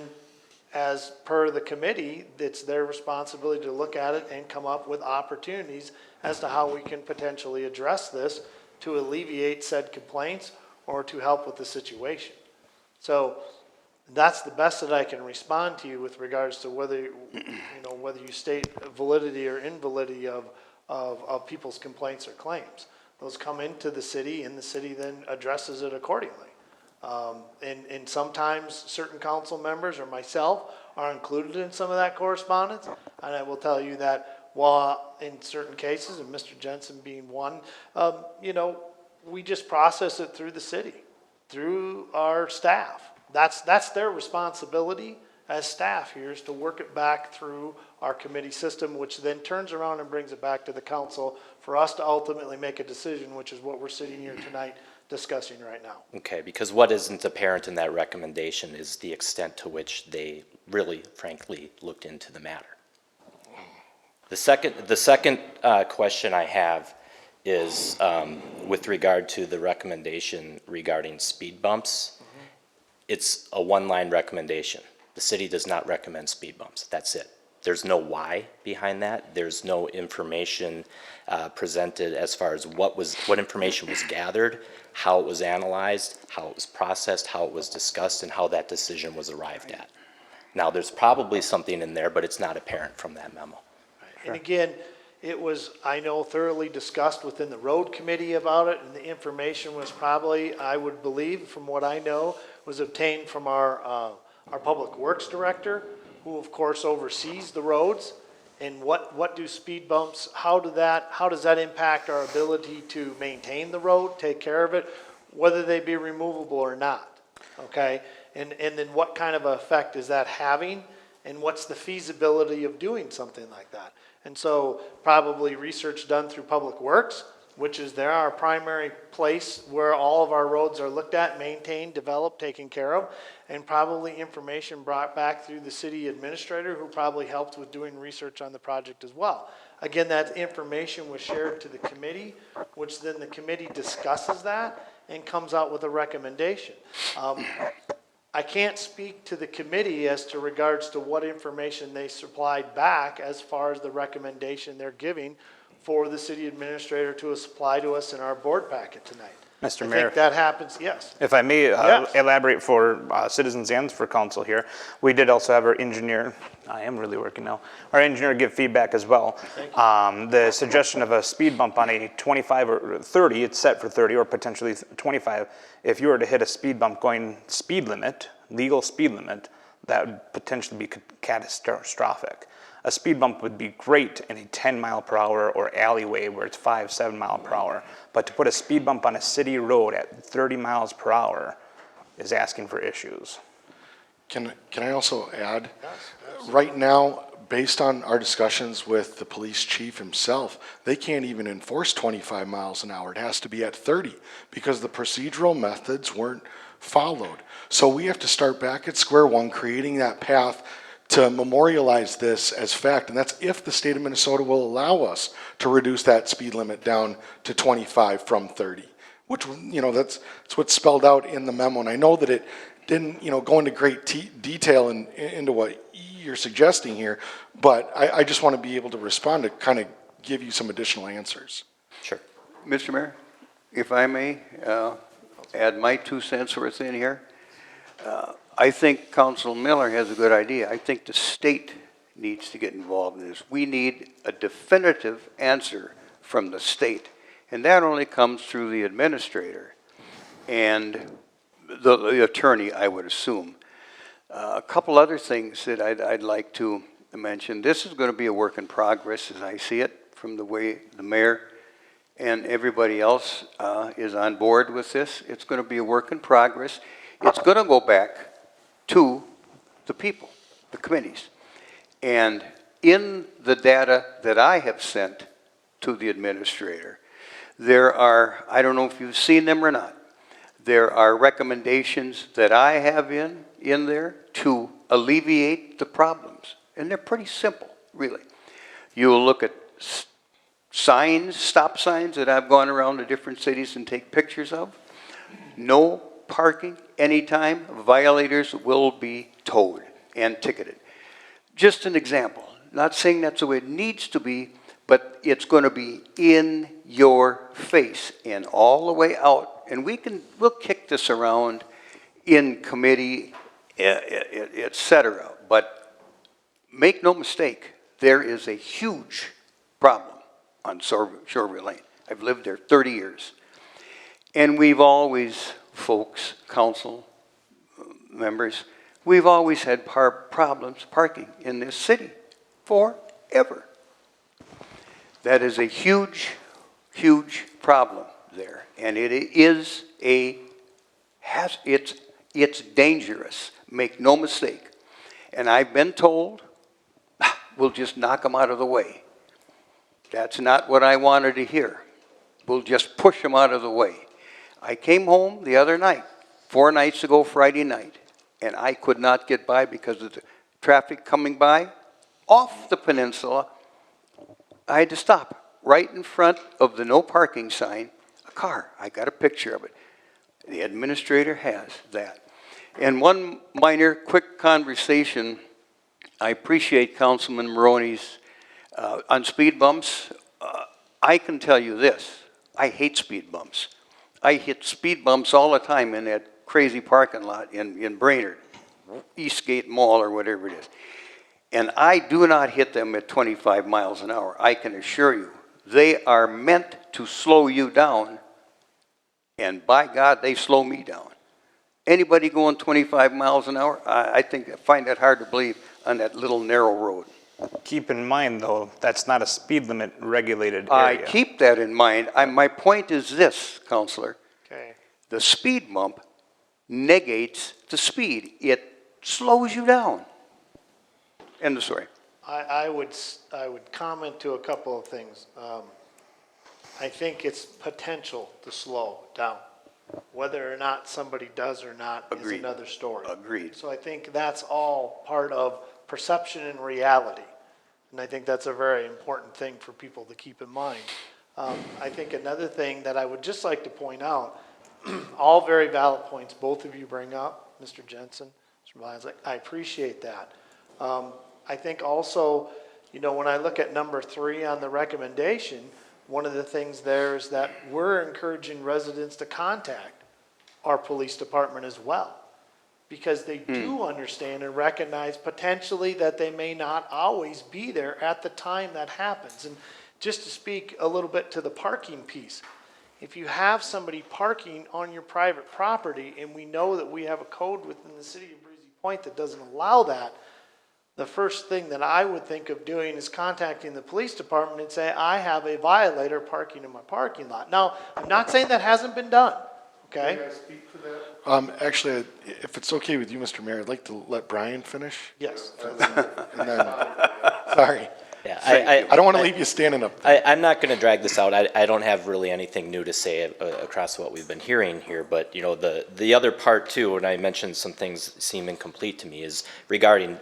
as per the committee, it's their responsibility to look at it and come up with opportunities as to how we can potentially address this to alleviate said complaints or to help with the situation. So that's the best that I can respond to you with regards to whether, whether you state validity or invalidity of people's complaints or claims. Those come into the city and the city then addresses it accordingly. And sometimes certain council members or myself are included in some of that correspondence. And I will tell you that while in certain cases, and Mr. Jensen being one, we just process it through the city, through our staff. That's their responsibility as staff here, is to work it back through our committee system, which then turns around and brings it back to the council for us to ultimately make a decision, which is what we're sitting here tonight discussing right now. Okay, because what isn't apparent in that recommendation is the extent to which they really, frankly, looked into the matter. The second question I have is with regard to the recommendation regarding speed bumps. It's a one-line recommendation. The city does not recommend speed bumps. That's it. There's no why behind that. There's no information presented as far as what information was gathered, how it was analyzed, how it was processed, how it was discussed, and how that decision was arrived at. Now, there's probably something in there, but it's not apparent from that memo. And again, it was, I know, thoroughly discussed within the road committee about it, and the information was probably, I would believe, from what I know, was obtained from our public works director, who of course oversees the roads. And what do speed bumps, how does that impact our ability to maintain the road, take care of it, whether they be removable or not, okay? And then what kind of effect is that having, and what's the feasibility of doing something like that? And so probably research done through Public Works, which is our primary place where all of our roads are looked at, maintained, developed, taken care of, and probably information brought back through the city administrator, who probably helped with doing research on the project as well. Again, that information was shared to the committee, which then the committee discusses that and comes out with a recommendation. I can't speak to the committee as to regards to what information they supplied back as far as the recommendation they're giving for the city administrator to supply to us in our board packet tonight. Mr. I Mayor. think that happens, yes. If I may Yes. elaborate for citizens and for council here, we did also have our engineer, I am really working now, our engineer give feedback as well. The suggestion of a speed bump on a 25 or 30, it's set for 30 or potentially 25. If you were to hit a speed bump going speed limit, legal speed limit, that would potentially be catastrophic. A speed bump would be great in a 10-mile-per-hour or alleyway where it's 5-7 mile per hour. But to put a speed bump on a city road at 30 miles per hour is asking for issues. Can I also add? Right now, based on our discussions with the police chief himself, they can't even enforce 25 miles an hour. It has to be at 30 because the procedural methods weren't followed. So we have to start back at square one, creating that path to memorialize this as fact, and that's if the state of Minnesota will allow us to reduce that speed limit down to 25 from 30, which, that's what's spelled out in the memo. And I know that it didn't, go into great detail into what you're suggesting here, but I just want to be able to respond to kind of give you some additional answers. Sure. Mr. Mayor, if I may add my 2 cents worth in here. I think Council Miller has a good idea. I think the state needs to get involved in this. We need a definitive answer from the state, and that only comes through the administrator and the attorney, I would assume. A couple other things that I'd like to mention. This is going to be a work in progress, as I see it, from the way the mayor and everybody else is on board with this. It's going to be a work in progress. It's going to go back to the people, the committees. And in the data that I have sent to the administrator, there are, I don't know if you've seen them or not, there are recommendations that I have in there to alleviate the problems. And they're pretty simple, really. You'll look at signs, stop signs that I've gone around to different cities and take pictures of. No parking anytime. Violators will be towed and ticketed. Just an example. Not saying that's the way it needs to be, but it's going to be in your face and all the way out. And we'll kick this around in committee, et cetera. But make no mistake, there is a huge problem on Shoreview Lane. I've lived there 30 years. And we've always, folks, council members, we've always had problems parking in this city forever. That is a huge, huge problem there. And it is it's dangerous. Make no mistake. And I've been told, we'll just knock them out of the way. That's not what I wanted to hear. We'll just push them out of the way. I came home the other night, 4 nights ago, Friday night, and I could not get by because of the traffic coming by off the peninsula. I had to stop right in front of the no parking sign, a car. I got a picture of it. The administrator has that. And one minor, quick conversation. I appreciate Councilman Maroney's on speed bumps. I can tell you this. I hate speed bumps. I hit speed bumps all the time in that crazy parking lot in Brainerd, Eastgate Mall or whatever it is. And I do not hit them at 25 miles an hour. I can assure you. They are meant to slow you down. And by God, they slow me down. Anybody going 25 miles an hour, I find that hard to believe on that little narrow road. Keep in mind, though, that's not a speed limit regulated area. I keep that in mind. My point is this, Counselor. Okay. The speed bump negates the speed. It slows you down. End of story. I would comment to a couple of things. I think it's potential to slow down. Whether or not somebody does or not is Agreed. another story. Agreed. So I think that's all part of perception and reality. And I think that's a very important thing for people to keep in mind. I think another thing that I would just like to point out, all very valid points both of you bring up, Mr. Jensen, Mr. Blazik, I appreciate that. I think also, you know, when I look at number 3 on the recommendation, one of the things there is that we're encouraging residents to contact our police department as well, because they do understand and recognize potentially that they may not always be there at the time that happens. And just to speak a little bit to the parking piece, if you have somebody parking on your private property, and we know that we have a code within the city of Breezy Point that doesn't allow that, the first thing that I would think of doing is contacting the police department and say, I have a violator parking in my parking lot. Now, I'm not saying that hasn't been done, okay? Can I speak to that? Actually, if it's okay with you, Mr. Mayor, I'd like to let Brian finish. Yes. And then, sorry. Yeah, I don't want to leave you standing up. I'm not going to drag this out. I don't have really anything new to say across what we've been hearing here, but you know, the other part too, and I mentioned some things seem incomplete to me, is regarding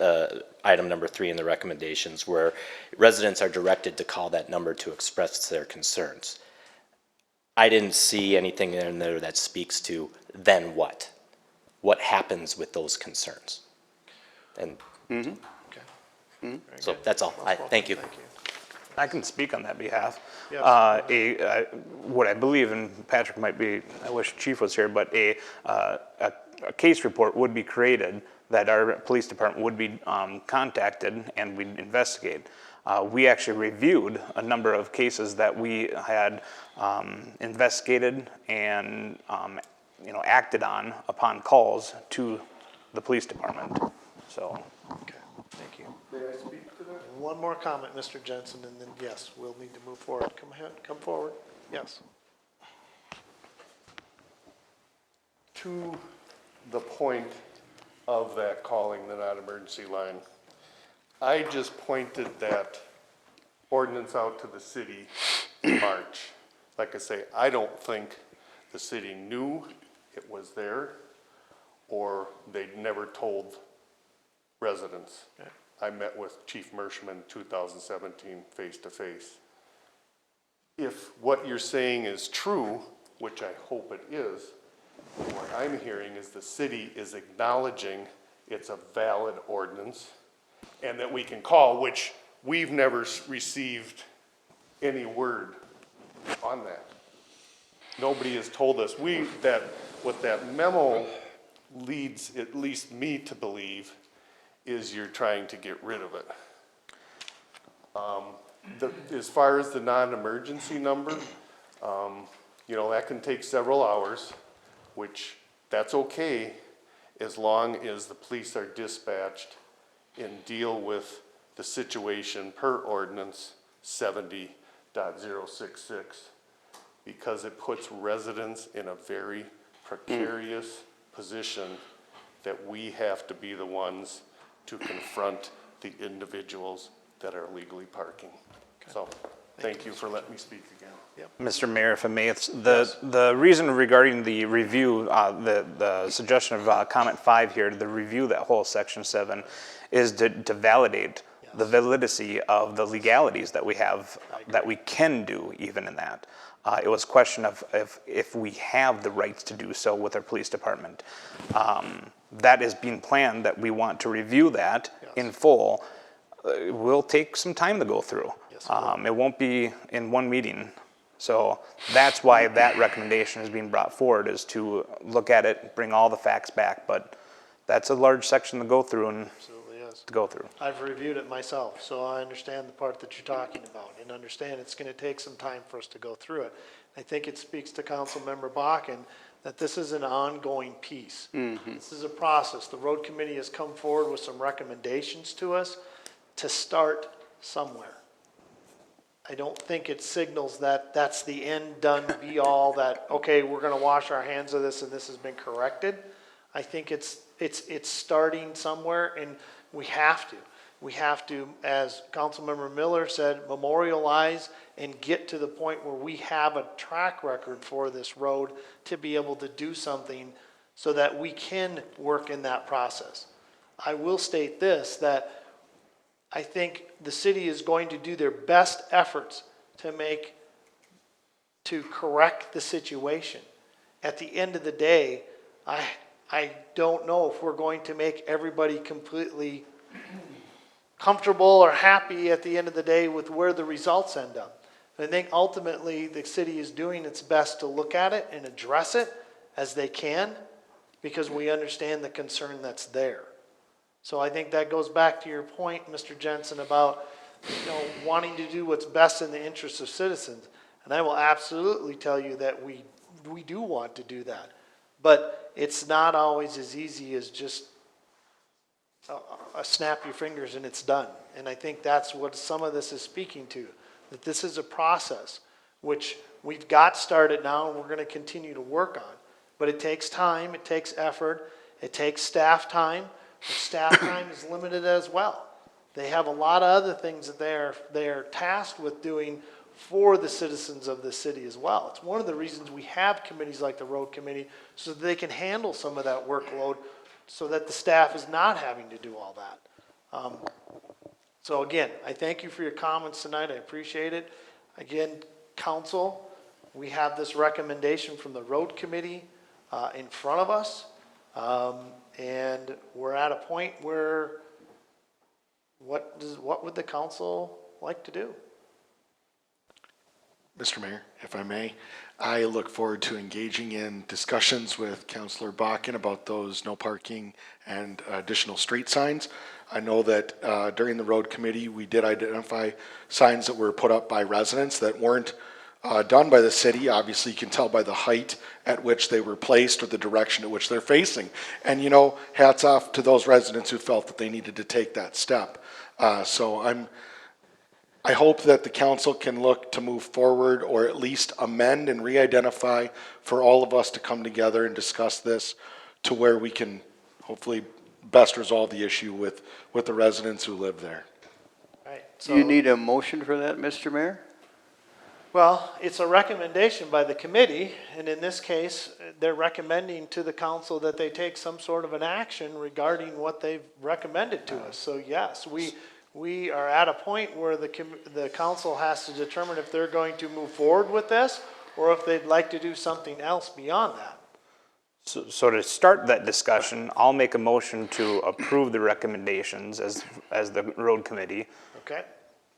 item number 3 in the recommendations, where residents are directed to call that number to express their concerns. I didn't see anything in there that speaks to then what? What happens with those concerns? And so that's all. Thank you. Thank you. I can speak on that behalf. Yes. What I believe, and Patrick might be, I wish Chief was here, but a a case report would be created that our police department would be contacted and we'd investigate. We actually reviewed a number of cases that we had investigated and acted on upon calls to the police department. So, Okay, thank you. May I speak to that? And one more comment, Mr. Jensen, and then yes, we'll need to move forward. Come ahead, come forward. Yes. To the point of that calling the non-emergency line, I just pointed that ordinance out to the city in March. Like I say, I don't think the city knew it was there, or they'd never told residents. Okay. I met with Chief Mershman in 2017 face-to-face. If what you're saying is true, which I hope it is, what I'm hearing is the city is acknowledging it's a valid ordinance and that we can call, which we've never received any word on that. Nobody has told us. What that memo leads at least me to believe is you're trying to get rid of it. As far as the non-emergency number, that can take several hours, which that's okay as long as the police are dispatched and deal with the situation per ordinance 70.066, because it puts residents in a very precarious position that we have to be the ones to confront the individuals that are illegally parking. So, thank you for letting me speak again. Mr. Mayor, if I may, the reason regarding the review, the suggestion of comment 5 here, to review that whole section 7, is to validate the validity of the legalities that we have, that we can do even in that. It was a question of if we have the rights to do so with our police department. That is being planned, that we want to review that in full. It will take some time to go through. It won't be in one meeting. So that's why that recommendation is being brought forward, is to look at it, bring all the facts back. But that's a large section to go through and Absolutely is. to go through. I've reviewed it myself, so I understand the part that you're talking about, and understand it's gonna take some time for us to go through it. I think it speaks to Councilmember Bakken that this is an ongoing piece. This is a process. The road committee has come forward with some recommendations to us to start somewhere. I don't think it signals that that's the end, done, be all, that, okay, we're gonna wash our hands of this and this has been corrected. I think it's starting somewhere, and we have to, as Councilmember Miller said, memorialize and get to the point where we have a track record for this road to be able to do something so that we can work in that process. I will state this, that I think the city is going to do their best efforts to correct the situation. At the end of the day, I don't know if we're going to make everybody completely comfortable or happy at the end of the day with where the results end up. I think ultimately the city is doing its best to look at it and address it as they can, because we understand the concern that's there. So I think that goes back to your point, Mr. Jensen, about wanting to do what's best in the interests of citizens. And I will absolutely tell you that we do want to do that. But it's not always as easy as just snap your fingers and it's done. And I think that's what some of this is speaking to, that this is a process which we've got started now and we're going to continue to work on. But it takes time, it takes effort, it takes staff time. The staff time is limited as well. They have a lot of other things that they are tasked with doing for the citizens of the city as well. It's one of the reasons we have committees like the road committee, so that they can handle some of that workload, so that the staff is not having to do all that. So again, I thank you for your comments tonight. I appreciate it. Again, council, we have this recommendation from the road committee in front of us. And we're at a point where what would the council like to do? Mr. Mayor, if I may, I look forward to engaging in discussions with Councillor Bakken about those no parking and additional street signs. I know that during the road committee, we did identify signs that were put up by residents that weren't done by the city. Obviously, you can tell by the height at which they were placed or the direction at which they're facing. And, you know, hats off to those residents who felt that they needed to take that step. I hope that the council can look to move forward or at least amend and re-identify for all of us to come together and discuss this to where we can hopefully best resolve the issue with the residents who live there. Right, Do you need a motion for that, Mr. Mayor? Well, it's a recommendation by the committee, and in this case, they're recommending to the council that they take some sort of an action regarding what they've recommended to us. So yes, we are at a point where the council has to determine if they're going to move forward with this or if they'd like to do something else beyond that. So to start that discussion, I'll make a motion to approve the recommendations as the road committee Okay?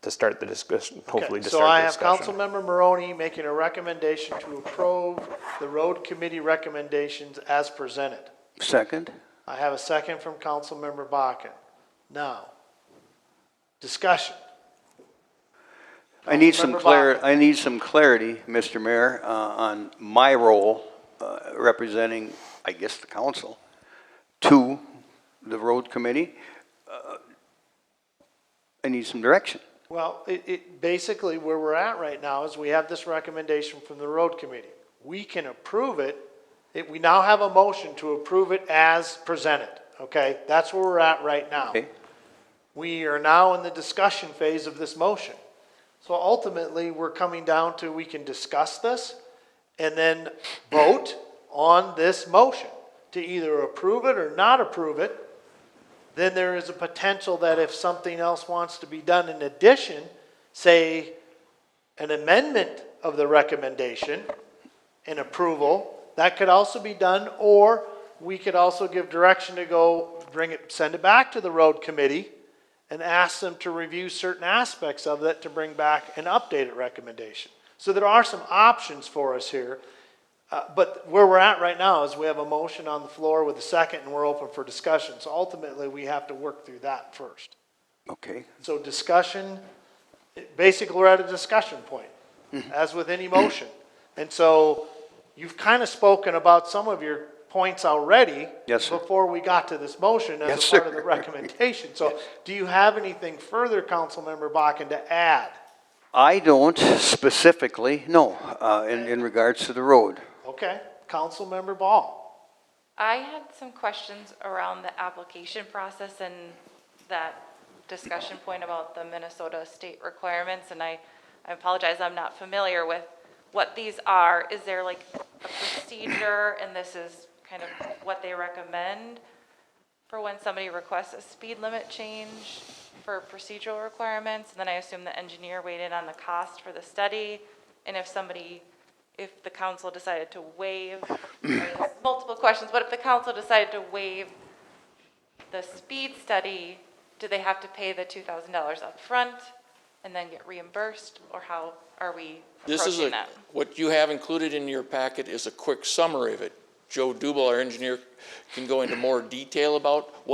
to start the discussion, hopefully Okay, to so start I the have discussion. Councilmember Maroney making a recommendation to approve the road committee recommendations as presented. Second? I have a second from Councilmember Bakken. Now, discussion. I need some Councilmember I need some clarity, Mr. Mayor, on my role representing, I guess, the council to the road committee. I need some direction. Well, basically where we're at right now is we have this recommendation from the road committee. We can approve it. We now have a motion to approve it as presented, okay? That's where we're at right now. Okay. We are now in the discussion phase of this motion. So ultimately, we're coming down to, we can discuss this and then vote on this motion to either approve it or not approve it. Then there is a potential that if something else wants to be done in addition, say an amendment of the recommendation and approval, that could also be done, or we could also give direction to go send it back to the road committee and ask them to review certain aspects of it to bring back an updated recommendation. So there are some options for us here. But where we're at right now is we have a motion on the floor with a second and we're open for discussion. So ultimately, we have to work through that first. Okay. So discussion, basically we're at a discussion point, as with any motion. And so you've kind of spoken about some of your points already. Yes, sir. Before we got to this motion as Yes, a part of sir. the recommendation. So do you have anything further, Councilmember Bakken, to add? I don't specifically, no, in regards to the road. Okay, Councilmember Ball. I had some questions around the application process and that discussion point about the Minnesota state requirements, and I apologize, I'm not familiar with what these are. Is there like a procedure, and this is kind of what they recommend for when somebody requests a speed limit change for procedural requirements? And then I assume the engineer weighed in on the cost for the study, and if the council decided to waive, multiple questions, but if the council decided to waive the speed study, do they have to pay the $2,000 up front and then get reimbursed, or how are we This is approaching that? what you have included in your packet is a quick summary of it. Joe Dubel, our engineer, can go into more detail about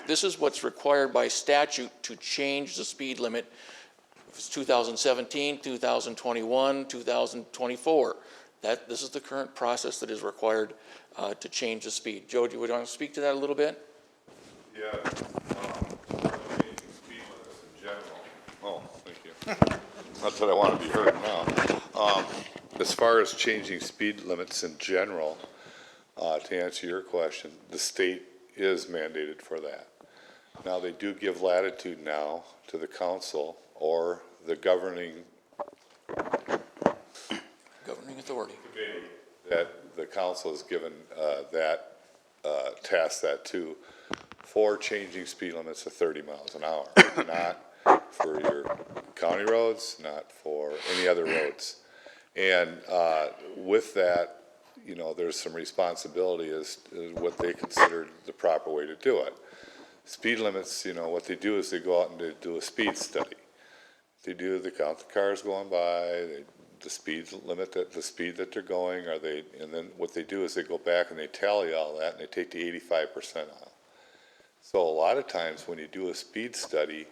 this is what's required by statute to change the speed limit. If it's 2017, 2021, 2024. This is the current process that is required to change the speed. Joe, do you want to speak to that a little bit? Yeah, changing speed limits in general. Oh, thank you. Not that I want to be heard now. As far as changing speed limits in general, to answer your question, the state is mandated for that. Now, they do give latitude now to the council or the governing authority committee that the council has given task that to for changing speed limits to 30 miles an hour, not for your county roads, not for any other roads. And with that, you know, there's some responsibility as what they consider the proper way to do it. Speed limits, you know, what they do is they go out and they do a speed study. They count the cars going by, they the speed limit, the speed that they're going, and then what they do is they go back and they tally all that and they take the 85% off. So a lot of times when you do a speed study,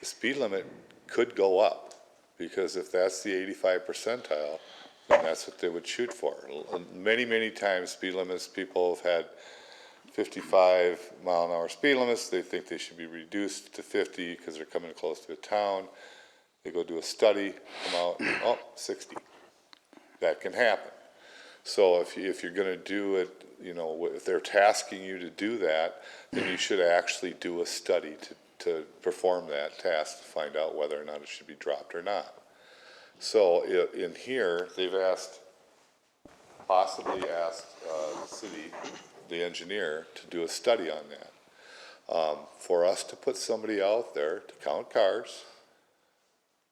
the speed limit could go up, because if that's the 85 percentile, then that's what they would shoot for. Many, many times, speed limits, people have had 55-mile-an-hour speed limits. They think they should be reduced to 50 because they're coming close to a town. They go do a study, come out, oh, 60. That can happen. So if you're going to do it, if they're tasking you to do that, then you should actually do a study to perform that task to find out whether or not it should be dropped or not. So in here, they've possibly asked the city, the engineer, to do a study on that. For us to put somebody out there to count cars,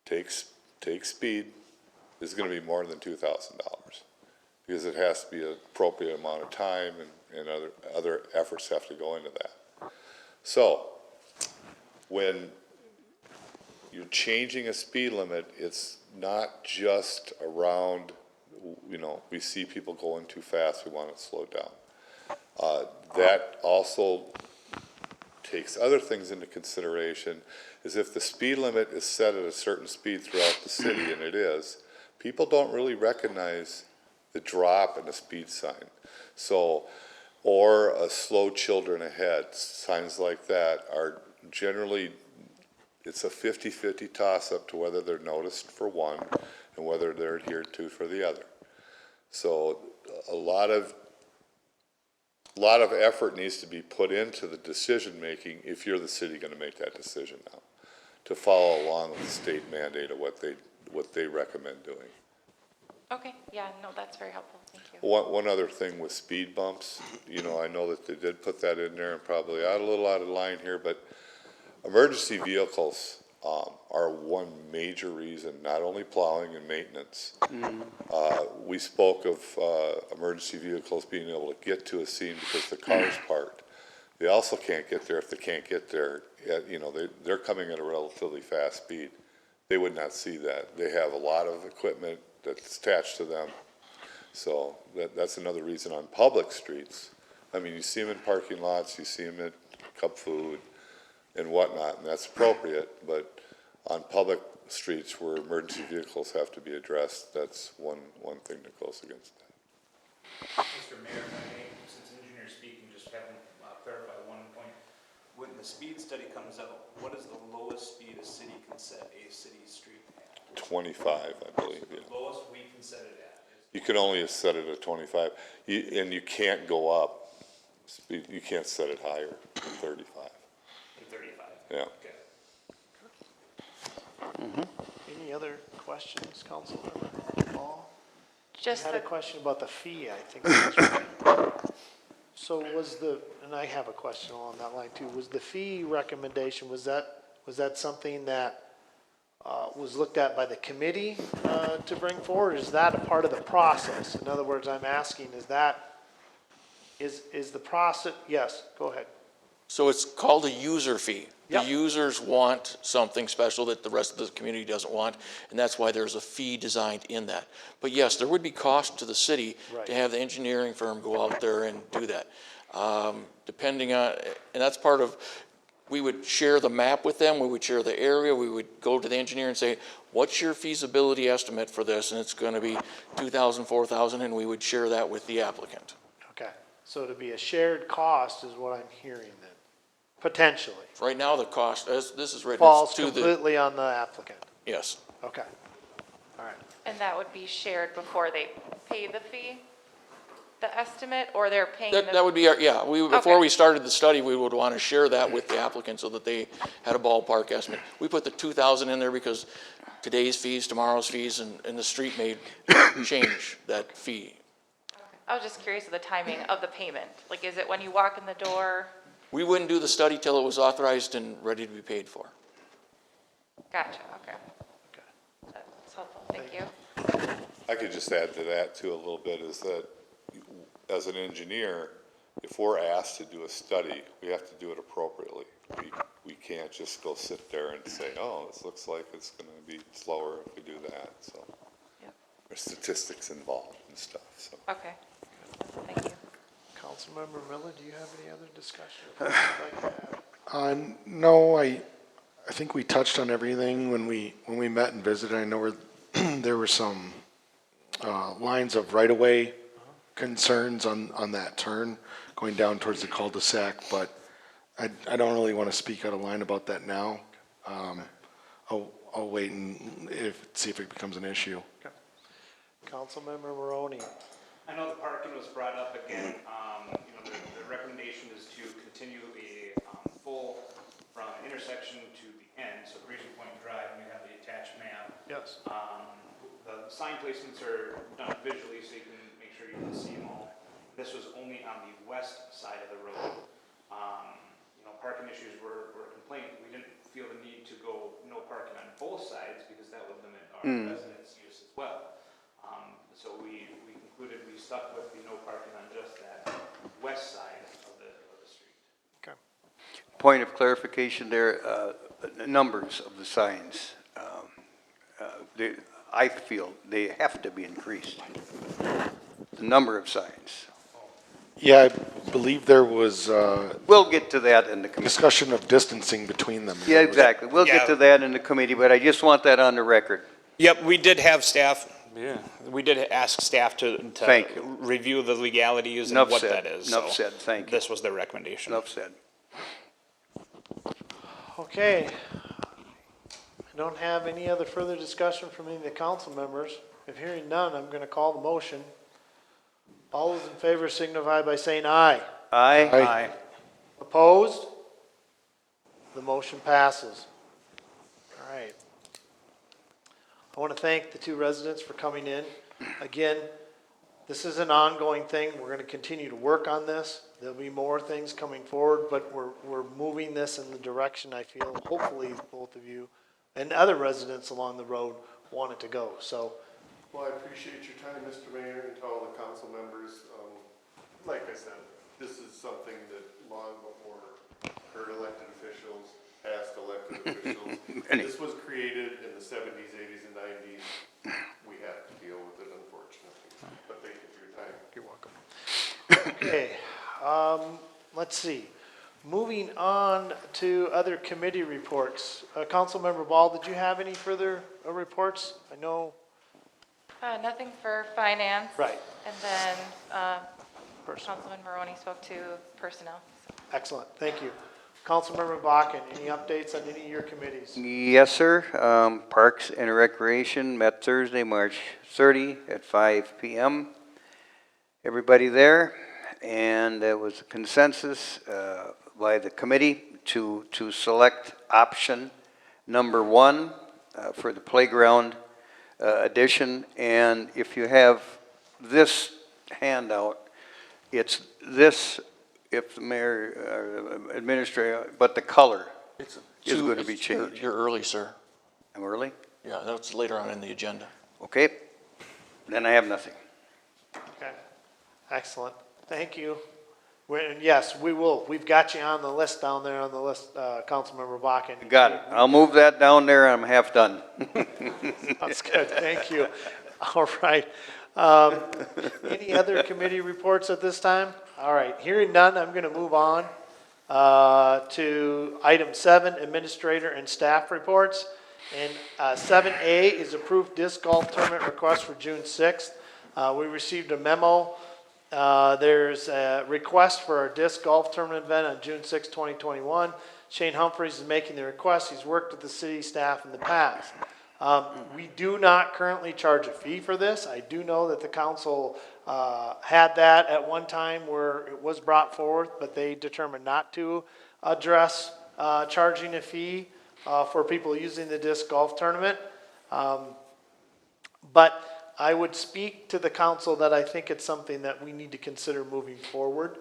take speed, is going to be more than $2,000, because it has to be an appropriate amount of time, and other efforts have to go into that. So when you're changing a speed limit, it's not just around, we see people going too fast, we want it slowed down. That also takes other things into consideration, is if the speed limit is set at a certain speed throughout the city, and it is, people don't really recognize the drop in the speed sign. So, or a slow children ahead, signs like that are generally, it's a 50-50 toss-up to whether they're noticed for one and whether they're adhered to for the other. So a lot of effort needs to be put into the decision-making if you're the city going to make that decision now, to follow along with the state mandate of what they recommend doing. Okay, yeah, no, that's very helpful, thank you. One other thing with speed bumps, I know that they did put that in there and probably a little out of line here, but emergency vehicles are one major reason, not only plowing and maintenance. We spoke of emergency vehicles being able to get to a scene because the car's parked. They also can't get there if they can't get there. They're coming at a relatively fast speed. They would not see that. They have a lot of equipment that's attached to them. So that's another reason on public streets. I mean, you see them in parking lots, you see them at Cub Food and whatnot, and that's appropriate, but on public streets where emergency vehicles have to be addressed, that's one thing that goes against that. Mr. Mayor, if I may, since engineer speaking, just have him clarify one point. When the speed study comes out, what is the lowest speed a city can set a city street at? 25, I believe, yeah. The lowest we can set it at is You can only set it at 25, and you can't go up. Speed, you can't set it higher than 35. 35. Yeah. Okay. Any other questions, council member? Paul? Just I had a the, question about the fee, I think. That's right. So and I have a question along that line too, was the fee recommendation, was that something that was looked at by the committee to bring forward? Is that a part of the process? In other words, I'm asking, is the process, yes, go ahead. So it's called a user fee. The Yep. users want something special that the rest of the community doesn't want, and that's why there's a fee designed in that. But yes, there would be cost to the city Right. to have the engineering firm go out there and do that. Depending on, and that's part of, we would share the map with them, we would share the area, we would go to the engineer and say, what's your feasibility estimate for this? And it's gonna be 2,000, 4,000, and we would share that with the applicant. Okay, so to be a shared cost is what I'm hearing then, potentially. Right now, the cost, as this is written, Falls it's to the, completely on the applicant. yes. Okay, all right. and that would be shared before they pay the fee, the estimate, or they're paying That the? would be, yeah, before Okay. we started the study, we would want to share that with the applicant so that they had a ballpark estimate. We put the 2,000 in there because today's fees, tomorrow's fees, and the street may change that fee. I was just curious of the timing of the payment. Like, is it when you walk in the door? We wouldn't do the study till it was authorized and ready to be paid for. Gotcha, okay. That's helpful, thank you. I could just add to that too a little bit, is that as an engineer, if we're asked to do a study, we have to do it appropriately. We can't just go sit there and say, oh, this looks like it's gonna be slower if we do that, so. There's statistics involved and stuff, so. Okay, thank you. Councilmember Miller, do you have any other discussion you'd like to have? No, I think we touched on everything when we met and visited. I know there were some lines of right-of-way concerns on that turn going down towards the cul-de-sac, but I don't really want to speak out of line about that now. I'll wait and see if it becomes an issue. Councilmember Maroney. I know the parking was brought up again. You know, the recommendation is to continue a full from intersection to the end, so Breezy Point Drive, and you have the attached map. Yes. The sign placements are done visually, so you can make sure you can see them all. This was only on the west side of the road. You know, parking issues were a complaint. We didn't feel the need to go no parking on both sides because that would limit our residents' use as well. So we concluded we stuck with the no parking on just that west side of the street. Okay. Point of clarification there, numbers of the signs. I feel they have to be increased. The number of signs. Yeah, I believe there was We'll get to that in the committee. discussion of distancing between them. Yeah, exactly. We'll Yeah. get to that in the committee, but I just want that on the record. Yep, we did have staff, we did ask staff to Thank you. review the legalities and Enough what said. that is. Enough so said. Thank you. This was their recommendation. Enough said. Okay. I don't have any other further discussion from any of the council members. If hearing none, I'm going to call the motion. All those in favor signify by saying aye. Aye. Aye. Opposed? The motion passes. All right. I want to thank the two residents for coming in. Again, this is an ongoing thing. We're going to continue to work on this. There'll be more things coming forward, but we're moving this in the direction I feel hopefully both of you and other residents along the road want it to go. So, Well, I appreciate your time, Mr. Mayor, and to all the council members. Like I said, this is something that long before current elected officials, past elected officials, this was created in the 70s, 80s, and 90s. We have to deal with it, unfortunately. But thank you for your time. you're welcome. Okay, let's see. Moving on to other committee reports. Councilmember Ball, did you have any further reports? I know. Nothing for finance. Right. And then Councilman Maroney spoke to personnel. So. Excellent, thank you. Councilmember Bakken, any updates on any of your committees? Yes, sir. Parks and Recreation met Thursday, March 30 at 5 p.m. Everybody there, and there was a consensus by the committee to select option number 1 for the playground addition. And if you have this handout, it's this, if the mayor, administrator, but the color is going to be changed. You're early, sir. I'm early? Yeah, that's later on in the agenda. Okay, then I have nothing. Okay, excellent, thank you. Yes, we will, we've got you on the list down there on the list, Councilmember Bakken. Got it. I'll move that down there, I'm half done. That's good, thank you. All right. Any other committee reports at this time? All right, hearing none, I'm going to move on to item 7, administrator and staff reports. And 7A is approved disc golf tournament request for June 6th. We received a memo. There's a request for a disc golf tournament event on June 6, 2021. Shane Humphreys is making the request. He's worked with the city staff in the past. We do not currently charge a fee for this. I do know that the council had that at one time where it was brought forth, but they determined not to address charging a fee for people using the disc golf tournament. But I would speak to the council that I think it's something that we need to consider moving forward.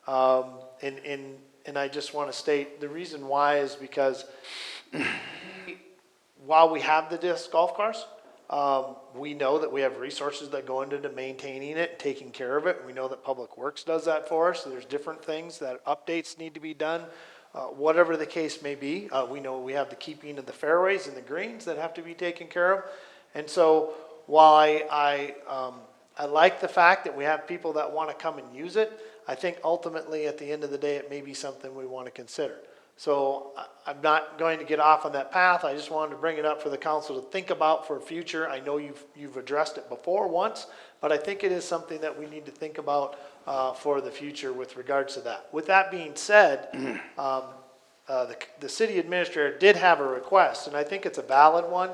And I just want to state the reason why is because while we have the disc golf course, we know that we have resources that go into maintaining it, taking care of it. We know that Public Works does that for us. So there's different things that updates need to be done. Whatever the case may be, we know we have the keeping of the fairways and the greens that have to be taken care of. And so while I like the fact that we have people that want to come and use it, I think ultimately at the end of the day, it may be something we want to consider. So I'm not going to get off on that path. I just wanted to bring it up for the council to think about for future. I know you've addressed it before once, but I think it is something that we need to think about for the future with regards to that. With that being said, the city administrator did have a request, and I think it's a valid one,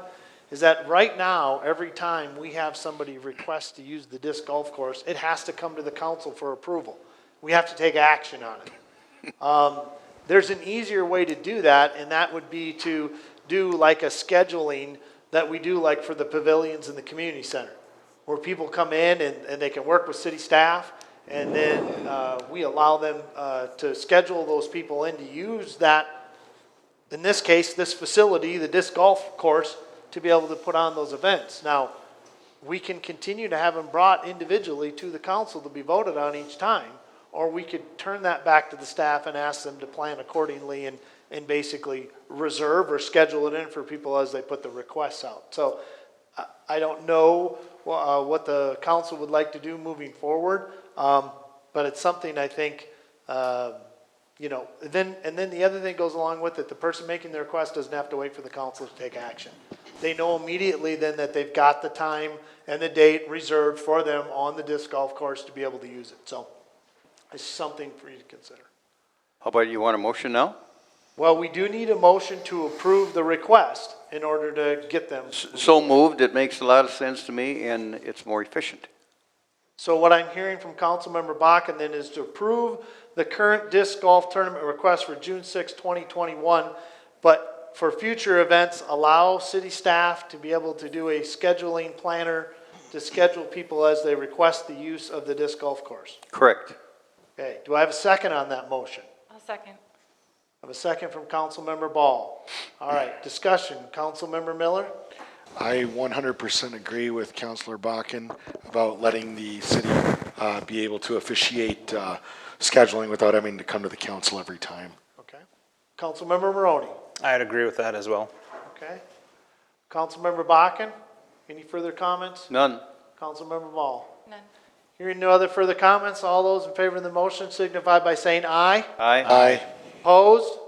is that right now, every time we have somebody request to use the disc golf course, it has to come to the council for approval. We have to take action on it. There's an easier way to do that, and that would be to do like a scheduling that we do like for the pavilions in the community center, where people come in and they can work with city staff, and then we allow them to schedule those people in to use that, in this case, this facility, the disc golf course, to be able to put on those events. Now, we can continue to have them brought individually to the council to be voted on each time, or we could turn that back to the staff and ask them to plan accordingly and basically reserve or schedule it in for people as they put the requests out. So I don't know what the council would like to do moving forward, but it's something I think, you know, then the other thing goes along with it, the person making the request doesn't have to wait for the council to take action. They know immediately then that they've got the time and the date reserved for them on the disc golf course to be able to use it. So it's something for you to consider. How about you want a motion now? Well, we do need a motion to approve the request in order to get them. So moved, it makes a lot of sense to me, and it's more efficient. So what I'm hearing from Councilmember Bakken then is to approve the current disc golf tournament request for June 6, 2021, but for future events, allow city staff to be able to do a scheduling planner to schedule people as they request the use of the disc golf course. Correct. Okay, do I have a second on that motion? I'll second. I have a second from Councilmember Ball. All right, discussion. Councilmember Miller? I 100% agree with Councilor Bakken about letting the city be able to officiate scheduling without having to come to the council every time. Okay. Councilmember Maroney? I'd agree with that as well. Okay. Councilmember Bakken? Any further comments? None. Councilmember Ball? None. Hearing no other further comments, all those in favor of the motion signify by saying aye. Aye. Aye. Opposed?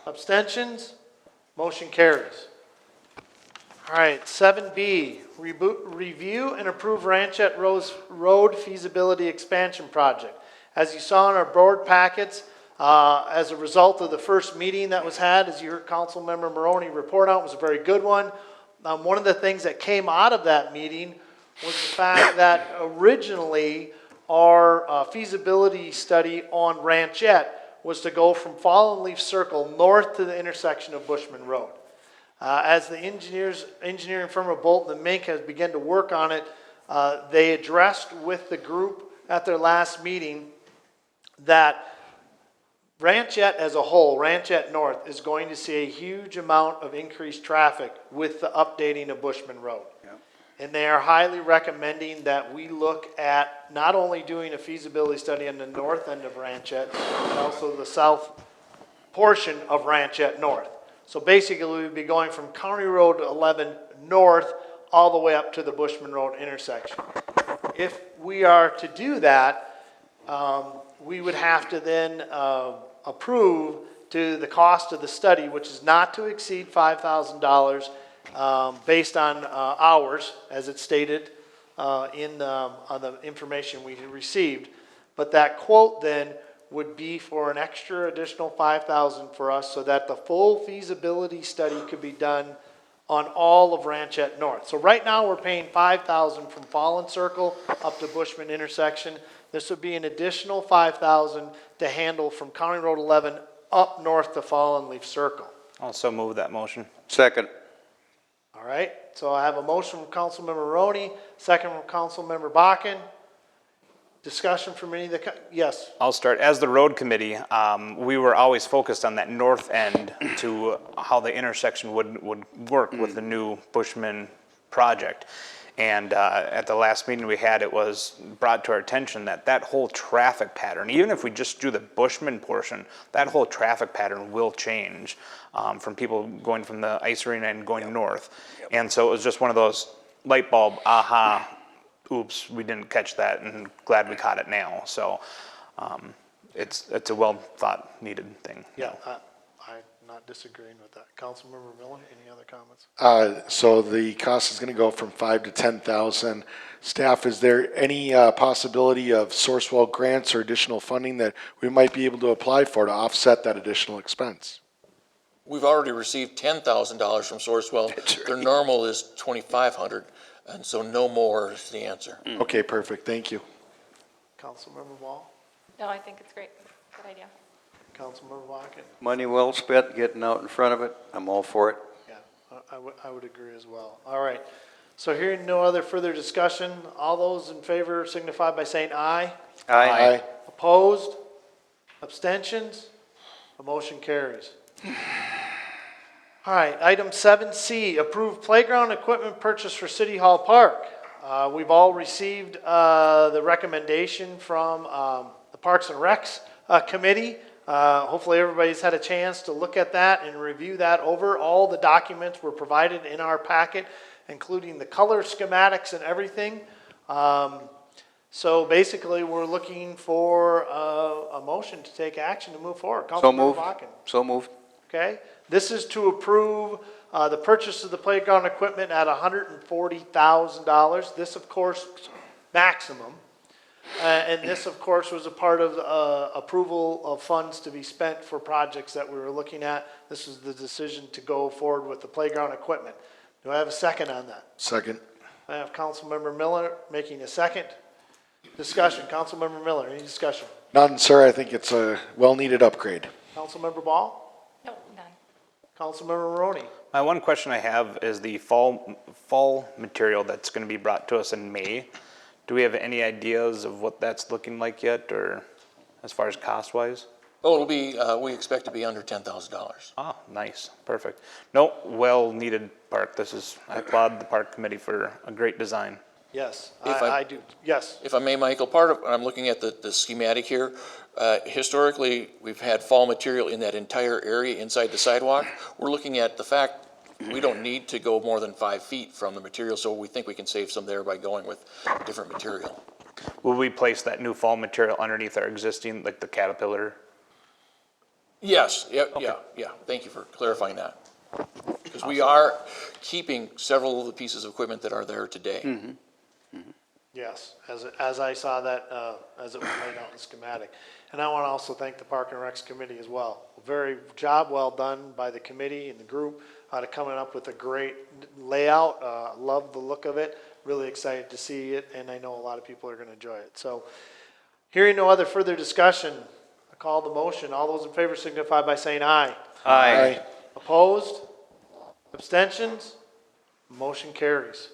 Abstentions? Motion carries. All right, 7B, review and approve Ranchette Road feasibility expansion project. As you saw in our board packets, as a result of the first meeting that was had, as you heard Councilmember Maroney report out, it was a very good one. One of the things that came out of that meeting was the fact that originally our feasibility study on Ranchette was to go from Fallen Leaf Circle north to the intersection of Bushman Road. As the engineering firm of Bolton and Mink has begun to work on it, they addressed with the group at their last meeting that Ranchette as a whole, Ranchette North, is going to see a huge amount of increased traffic with the updating of Bushman Road. Yep. And they are highly recommending that we look at not only doing a feasibility study on the north end of Ranchette, but also the south portion of Ranchette North. So basically, we'd be going from County Road 11 north all the way up to the Bushman Road intersection. If we are to do that, we would have to then approve to the cost of the study, which is not to exceed $5,000 based on hours, as it's stated on the information we received. But that quote then would be for an extra additional $5,000 for us so that the full feasibility study could be done on all of Ranchette North. So right now we're paying $5,000 from Fallen Circle up to Bushman intersection. This would be an additional $5,000 to handle from County Road 11 up north to Fallen Leaf Circle. Also move that motion. Second. All right, so I have a motion from Councilmember Maroney, second from Councilmember Bakken. Discussion from any of the, yes. I'll start. As the road committee, we were always focused on that north end to how the intersection would work with the new Bushman project. And at the last meeting we had, it was brought to our attention that that whole traffic pattern, even if we just do the Bushman portion, that whole traffic pattern will change from people going from the ice arena and going north. And so it was just one of those, light bulb, aha, oops, we didn't catch that, and glad we caught it now. So it's a well thought, needed thing. Yeah, I'm not disagreeing with that. Councilmember Miller, any other comments? So the cost is going to go from 5 to 10,000. Staff, is there any possibility of Sourcewell grants or additional funding that we might be able to apply for to offset that additional expense? We've already received $10,000 from Sourcewell. Their normal is $2,500, and so no more is the answer. Okay, perfect. Thank you. Councilmember Wall, No, I think it's great. Good idea. Councilmember Watkins? Money well spent, getting out in front of it, I'm all for it. Yeah, I would agree as well. All right. So hearing no other further discussion, all those in favor signify by saying aye. Aye. Opposed? Abstentions? The motion carries. All right, item 7C, approved playground equipment purchase for City Hall Park. We've all received the recommendation from the Parks and Recs Committee. Hopefully everybody's had a chance to look at that and review that over. All the documents were provided in our packet, including the color schematics and everything. So basically, we're looking for a motion to take action to move forward. So Councilmember moved. Bakken. So moved. Okay, this is to approve the purchase of the playground equipment at $140,000. This, of course, maximum. And this, of course, was a part of approval of funds to be spent for projects that we were looking at. This was the decision to go forward with the playground equipment. Do I have a second on that? Second. I have Councilmember Miller making a second. Discussion, Councilmember Miller, any discussion? None, sir. I think it's a well-needed upgrade. Councilmember Ball? No, none. Councilmember Maroney? My one question I have is the fall material that's going to be brought to us in May. Do we have any ideas of what that's looking like yet, or as far as cost-wise? Oh, it'll be, we expect to be under $10,000. Ah, nice, perfect. No, well-needed park. I applaud the park committee for a great design. Yes, If I do. Yes. If I may, Michael, I'm looking at the schematic here. Historically, we've had fall material in that entire area inside the sidewalk. We're looking at the fact we don't need to go more than 5 feet from the material, so we think we can save some there by going with different material. Will we place that new fall material underneath our existing, like the Caterpillar? Yes, yeah. Thank you for clarifying that. Because we are keeping several of the pieces of equipment that are there today. Yes, as I saw that, as it was laid out in the schematic. And I want to also thank the Park and Recs Committee as well. Very job well done by the committee and the group to coming up with a great layout. Love the look of it. Really excited to see it, and I know a lot of people are going to enjoy it. So, hearing no other further discussion, I call the motion. All those in favor signify by saying aye. Aye. Opposed? Abstentions? Motion carries.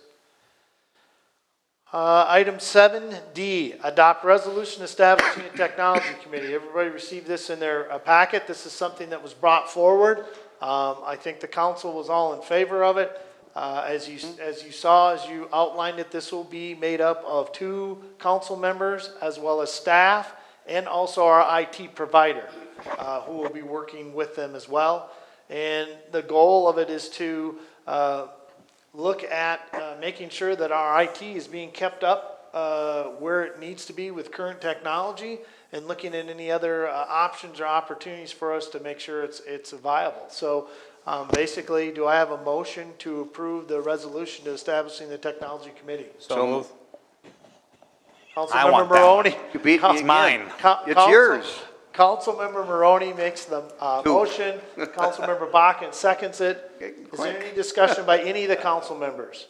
Item 7D, adopt resolution establishing a technology committee. Everybody received this in their packet. This is something that was brought forward. I think the council was all in favor of it. As you saw, as you outlined it, this will be made up of 2 council members as well as staff and also our IT provider who will be working with them as well. And the goal of it is to look at making sure that our IT is being kept up where it needs to be with current technology and looking at any other options or opportunities for us to make sure it's viable. So basically, do I have a motion to approve the resolution to establishing the technology committee? So move. I Councilmember want that Maroney. You beat me Council- again. Mine. It's yours. Councilmember Maroney makes the motion. Councilmember Bakken seconds it. Is there any discussion by any of the council members?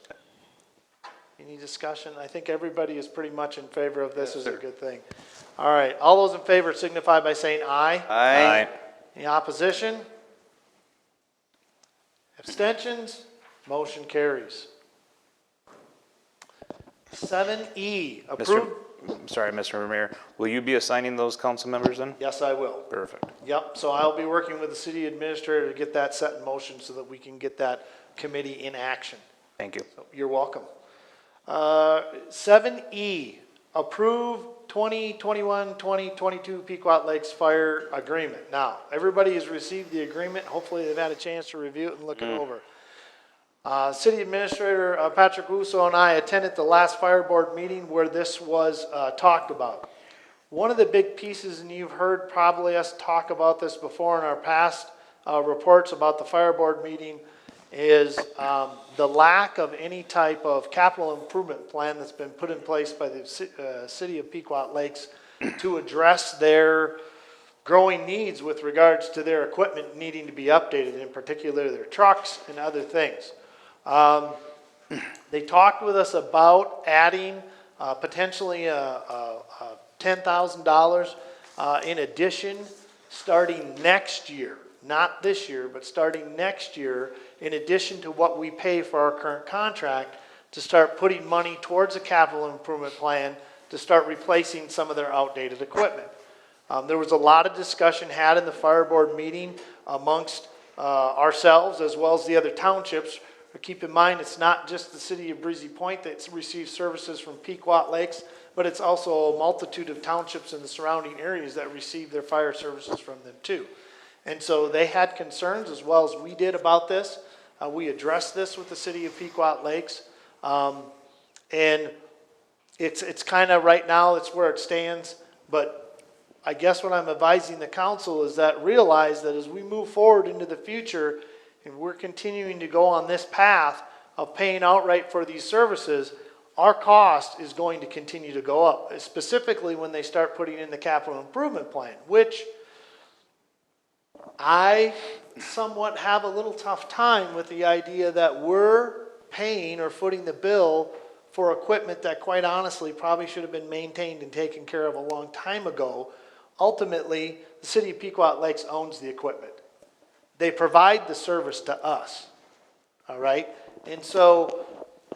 Any discussion? I think everybody is pretty much in favor of this. Is a good thing. All right, all those in favor signify by saying aye. Aye. Any opposition? Abstentions? Motion carries. 7E, approve. Sorry, Mr. Mayor, will you be assigning those council members then? Yes, I will. Perfect. Yep, so I'll be working with the city administrator to get that set in motion so that we can get that committee in action. Thank you. So you're welcome. 7E, approve 2021-2022 Pequot Lakes Fire Agreement. Now, everybody has received the agreement. Hopefully they've had a chance to review it and look it over. City Administrator Patrick Russo and I attended the last fire board meeting where this was talked about. One of the big pieces, and you've heard probably us talk about this before in our past reports about the fire board meeting, is the lack of any type of capital improvement plan that's been put in place by the City of Pequot Lakes to address their growing needs with regards to their equipment needing to be updated, in particular their trucks and other things. They talked with us about adding potentially $10,000 in addition starting next year, not this year, but starting next year, in addition to what we pay for our current contract, to start putting money towards a capital improvement plan to start replacing some of their outdated equipment. There was a lot of discussion had in the fire board meeting amongst ourselves as well as the other townships. But keep in mind, it's not just the city of Breezy Point that receives services from Pequot Lakes, but it's also a multitude of townships in the surrounding areas that receive their fire services from them too. And so they had concerns as well as we did about this. We addressed this with the city of Pequot Lakes. And it's kind of right now, it's where it stands. But I guess what I'm advising the council is that realize that as we move forward into the future, and we're continuing to go on this path of paying outright for these services, our cost is going to continue to go up, specifically when they start putting in the capital improvement plan, which I somewhat have a little tough time with the idea that we're paying or footing the bill for equipment that quite honestly probably should have been maintained and taken care of a long time ago. Ultimately, the city of Pequot Lakes owns the equipment. They provide the service to us, all right? And so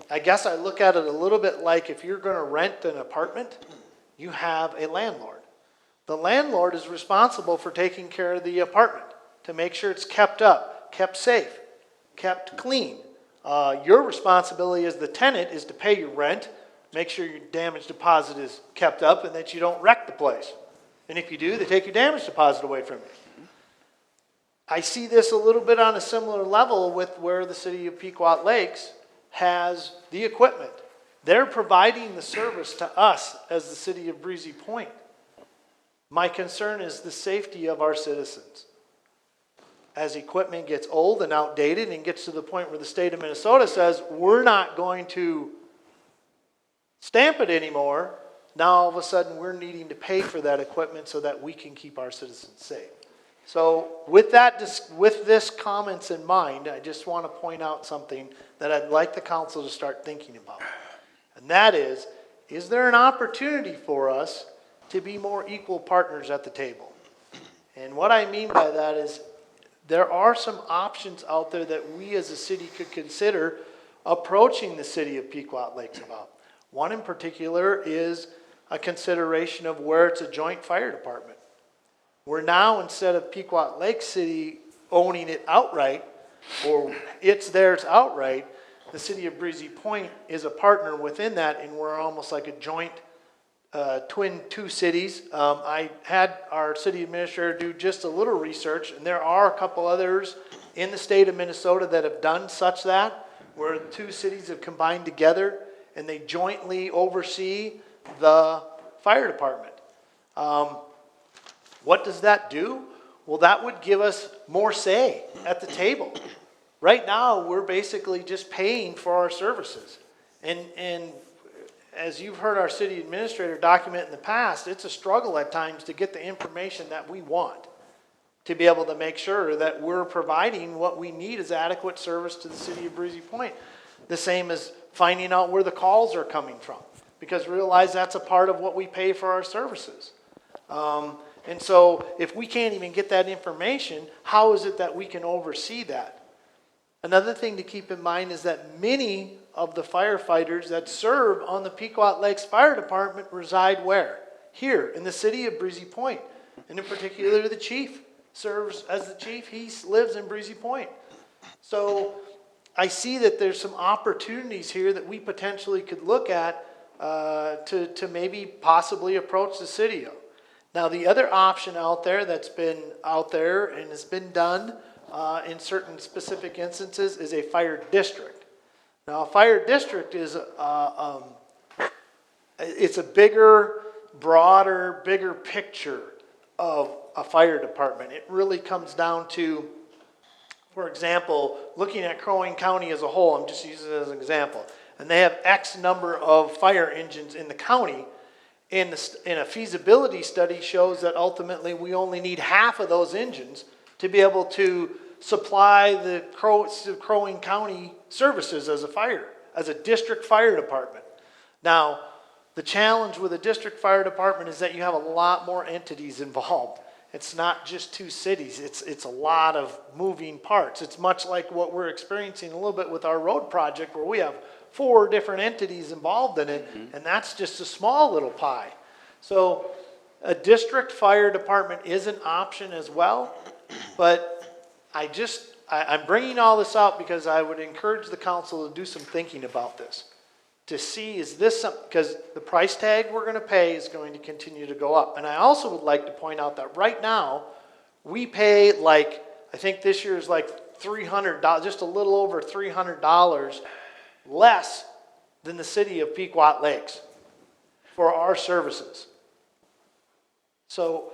I guess I look at it a little bit like if you're going to rent an apartment, you have a landlord. The landlord is responsible for taking care of the apartment to make sure it's kept up, kept safe, kept clean. Your responsibility as the tenant is to pay your rent, make sure your damage deposit is kept up, and that you don't wreck the place. And if you do, they take your damage deposit away from you. I see this a little bit on a similar level with where the city of Pequot Lakes has the equipment. They're providing the service to us as the city of Breezy Point. My concern is the safety of our citizens. As equipment gets old and outdated and gets to the point where the state of Minnesota says, we're not going to stamp it anymore, now all of a sudden we're needing to pay for that equipment so that we can keep our citizens safe. So with this comments in mind, I just want to point out something that I'd like the council to start thinking about. And that is there an opportunity for us to be more equal partners at the table? And what I mean by that is there are some options out there that we as a city could consider approaching the city of Pequot Lakes about. One in particular is a consideration of where it's a joint fire department. We're now, instead of Pequot Lake City owning it outright, or it's theirs outright, the city of Breezy Point is a partner within that, and we're almost like a joint twin two cities. I had our city administrator do just a little research, and there are a couple others in the state of Minnesota that have done such that, where the two cities have combined together and they jointly oversee the fire department. What does that do? Well, that would give us more say at the table. Right now, we're basically just paying for our services. And as you've heard our city administrator document in the past, it's a struggle at times to get the information that we want to be able to make sure that we're providing what we need as adequate service to the city of Breezy Point. The same as finding out where the calls are coming from, because realize that's a part of what we pay for our services. And so if we can't even get that information, how is it that we can oversee that? Another thing to keep in mind is that many of the firefighters that serve on the Pequot Lakes Fire Department reside where? Here in the city of Breezy Point. And in particular, the chief serves as the chief. He lives in Breezy Point. So I see that there's some opportunities here that we potentially could look at to maybe possibly approach the city of. Now, the other option out there that's been out there and has been done in certain specific instances is a fire district. Now, a fire district is, it's a bigger, broader, bigger picture of a fire department. It really comes down to, for example, looking at Crow Wing County as a whole, I'm just using it as an example, and they have X number of fire engines in the county, and a feasibility study shows that ultimately we only need half of those engines to be able to supply the Crow Wing County services as a district fire department. Now, the challenge with a district fire department is that you have a lot more entities involved. It's not just two cities, it's a lot of moving parts. It's much like what we're experiencing a little bit with our road project, where we have 4 different entities involved in it, and that's just a small little pie. So a district fire department is an option as well, but I'm bringing all this out because I would encourage the council to do some thinking about this, to see, is this something, because the price tag we're going to pay is going to continue to go up. And I also would like to point out that right now, we pay I think this year is like $300, just a little over $300 less than the city of Pequot Lakes for our services. So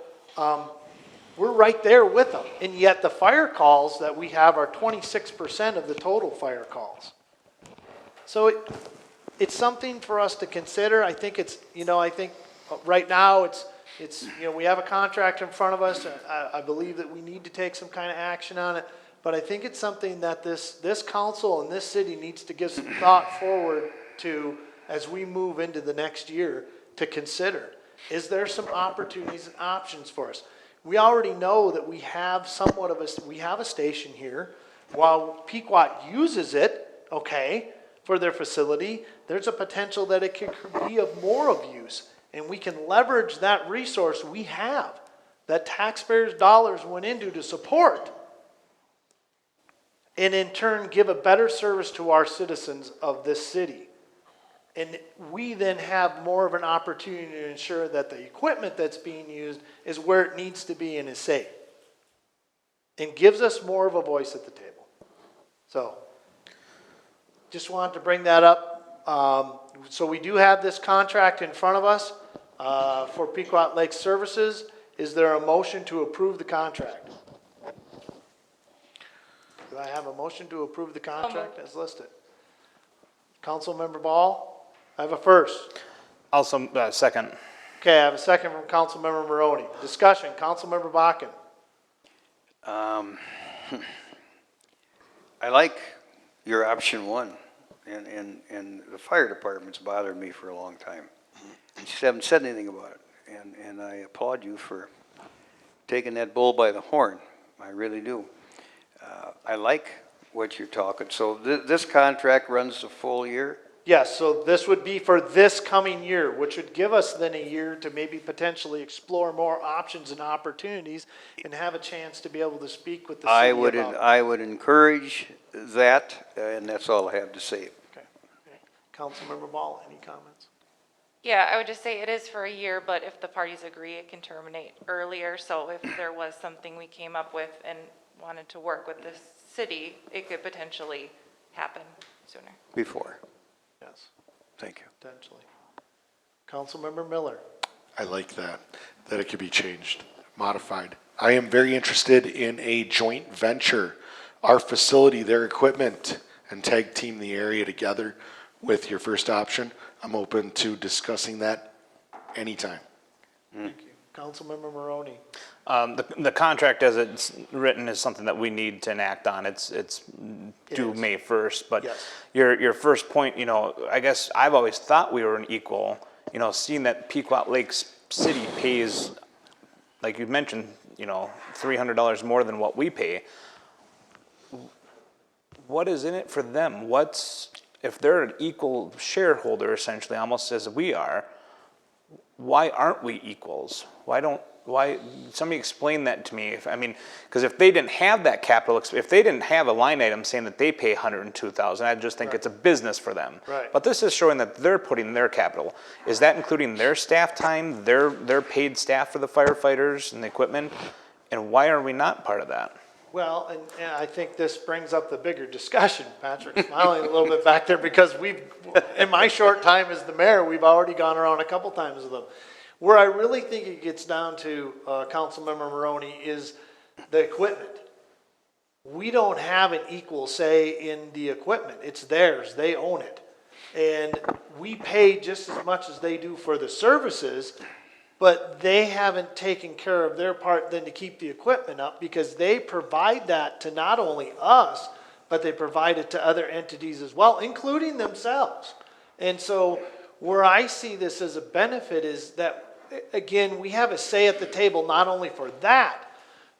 we're right there with them. And yet the fire calls that we have are 26% of the total fire calls. So it's something for us to consider. I think it's, I think right now it's, we have a contract in front of us. I believe that we need to take some kind of action on it. But I think it's something that this council and this city needs to give some thought forward to as we move into the next year to consider. Is there some opportunities and options for us? We already know that we have we have a station here. While Pequot uses it, for their facility, there's a potential that it could be of more of use. And we can leverage that resource we have, that taxpayers' dollars went into to support, and in turn give a better service to our citizens of this city. And we then have more of an opportunity to ensure that the equipment that's being used is where it needs to be and is safe. And gives us more of a voice at the table. So, just wanted to bring that up. So we do have this contract in front of us for Pequot Lake Services. Is there a motion to approve the contract? Do I have a motion to approve the contract as listed? Councilmember Ball, I have a first. Also, second. Okay, I have a second from Councilmember Maroney. Discussion, Councilmember Bakken. I like your option 1, and the fire department's bothered me for a long time. You just haven't said anything about it, and I applaud you for taking that bull by the horn. I really do. I like what you're talking. So this contract runs the full year? Yes, so this would be for this coming year, which would give us then a year to maybe potentially explore more options and opportunities and have a chance to be able to speak with the city about it. I would encourage that, and that's all I have to say. Okay. Councilmember Ball, any comments? Yeah, I would just say it is for a year, but if the parties agree, it can terminate earlier. So if there was something we came up with and wanted to work with the city, it could potentially happen sooner. Before. Yes, Thank you. potentially. Councilmember Miller. I like that it could be changed, modified. I am very interested in a joint venture, our facility, their equipment, and tag team the area together with your first option. I'm open to discussing that anytime. Thank you. Councilmember Maroney. The contract as it's written is something that we need to enact on. It's due May 1st, but Yes. your first point, I guess I've always thought we were an equal, seeing that Pequot Lakes City pays, like you mentioned, $300 more than what we pay. What is in it for them? If they're an equal shareholder, essentially, almost as we are, why aren't we equals? Why, somebody explain that to me. Because if they didn't have that capital, if they didn't have a line item saying that they pay $102,000, I'd just think it's a business for them. Right. But this is showing that they're putting their capital. Is that including their staff time, their paid staff for the firefighters and the equipment? And why are we not part of that? Well, and I think this brings up the bigger discussion. Patrick's smiling a little bit back there because in my short time as the mayor, we've already gone around a couple times with them. Where I really think it gets down to, Councilmember Maroney, is the equipment. We don't have an equal say in the equipment. It's theirs. They own it. And we pay just as much as they do for the services, but they haven't taken care of their part than to keep the equipment up, because they provide that to not only us, but they provide it to other entities as well, including themselves. And so where I see this as a benefit is that, again, we have a say at the table not only for that,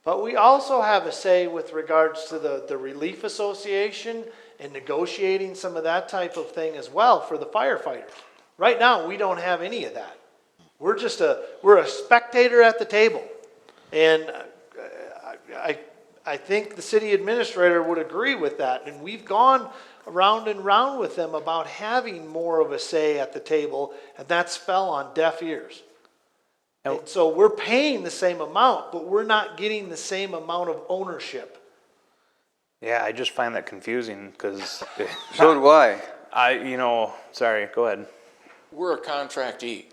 but we also have a say with regards to the Relief Association and negotiating some of that type of thing as well for the firefighters. Right now, we don't have any of that. We're just we're a spectator at the table. And I think the city administrator would agree with that. And we've gone around and round with them about having more of a say at the table, and that's fell on deaf ears. And so we're paying the same amount, but we're not getting the same amount of ownership. Yeah, I just find that confusing because So do I. sorry, go ahead. We're a contractee.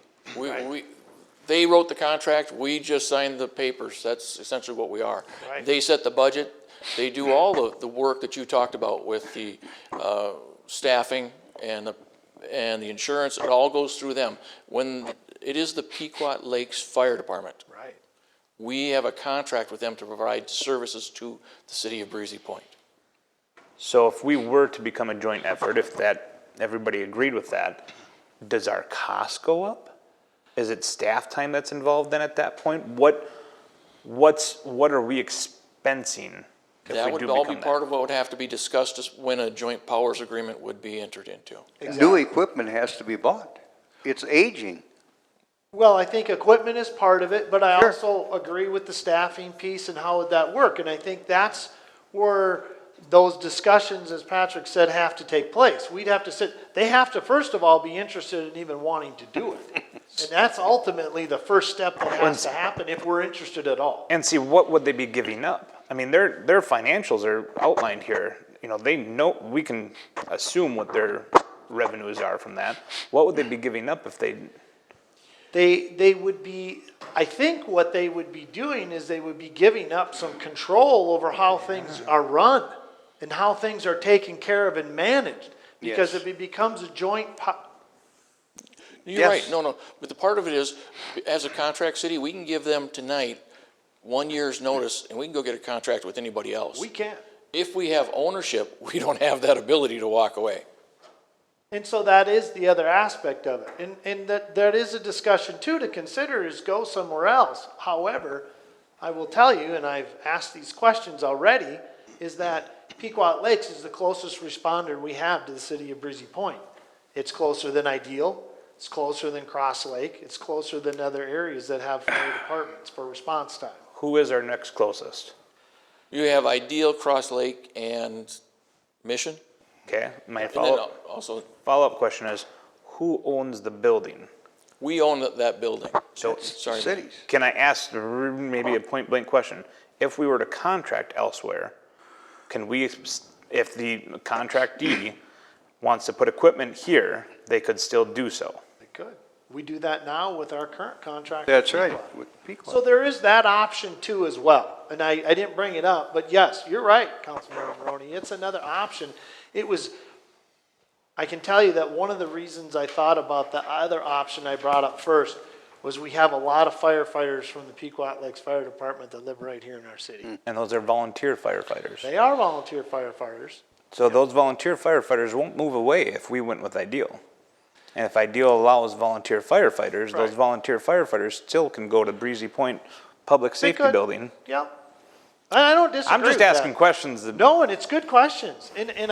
They wrote the contract, we just signed the papers. That's essentially what we are. Right. They set the budget, they do all the work that you talked about with the staffing and the insurance. It all goes through them. When it is the Pequot Lakes Fire Department, Right. we have a contract with them to provide services to the city of Breezy Point. So if we were to become a joint effort, if everybody agreed with that, does our cost go up? Is it staff time that's involved then at that point? What are we expensing if That we would do all become be that? part of what would have to be discussed as when a joint powers agreement would be entered into. New equipment has to be bought. It's aging. Well, I think equipment is part of it, but I Sure. also agree with the staffing piece and how would that work? And I think that's where those discussions, as Patrick said, have to take place. We'd have to they have to first of all be interested in even wanting to do it. And that's ultimately the first step that has to happen if we're interested at all. And see, what would they be giving up? I mean, their financials are outlined here. They know, we can assume what their revenues are from that. What would they be giving up if they? They would be, I think what they would be doing is they would be giving up some control over how things are run and how things are taken care of and managed. Because Yes. if it becomes a joint, You're Yes. right, no, but the part of it is, as a contract city, we can give them tonight 1 year's notice, and we can go get a contract with anybody else. we can't. If we have ownership, we don't have that ability to walk away. And so that is the other aspect of it. And that is a discussion too to consider, is go somewhere else. However, I will tell you, and I've asked these questions already, is that Pequot Lakes is the closest responder we have to the city of Breezy Point. It's closer than Ideal. It's closer than Cross Lake. It's closer than other areas that have fire departments for response time. Who is our next closest? You have Ideal, Cross Lake, and Mission. Okay, my And then also, follow-up question is, who owns the building? we own that building. So, Sorry. Cities. can I ask maybe a point-blank question? If we were to contract elsewhere, can we, if the contractee wants to put equipment here, they could still do so? They could. We do that now with our current contract. That's with right. Pequot. With Pequot. So there is that option too as well. And I didn't bring it up, but yes, you're right, Councilmember Maroney. It's another option. I can tell you that one of the reasons I thought about the other option I brought up first was we have a lot of firefighters from the Pequot Lakes Fire Department that live right here in our city. And those are volunteer firefighters. They are volunteer firefighters. So those volunteer firefighters won't move away if we went with Ideal. And if Ideal allows volunteer firefighters, those Right. volunteer firefighters still can go to Breezy Point Public They Safety could. Building. Yep. I don't disagree I'm just with that. asking questions. That, No, and it's good questions. And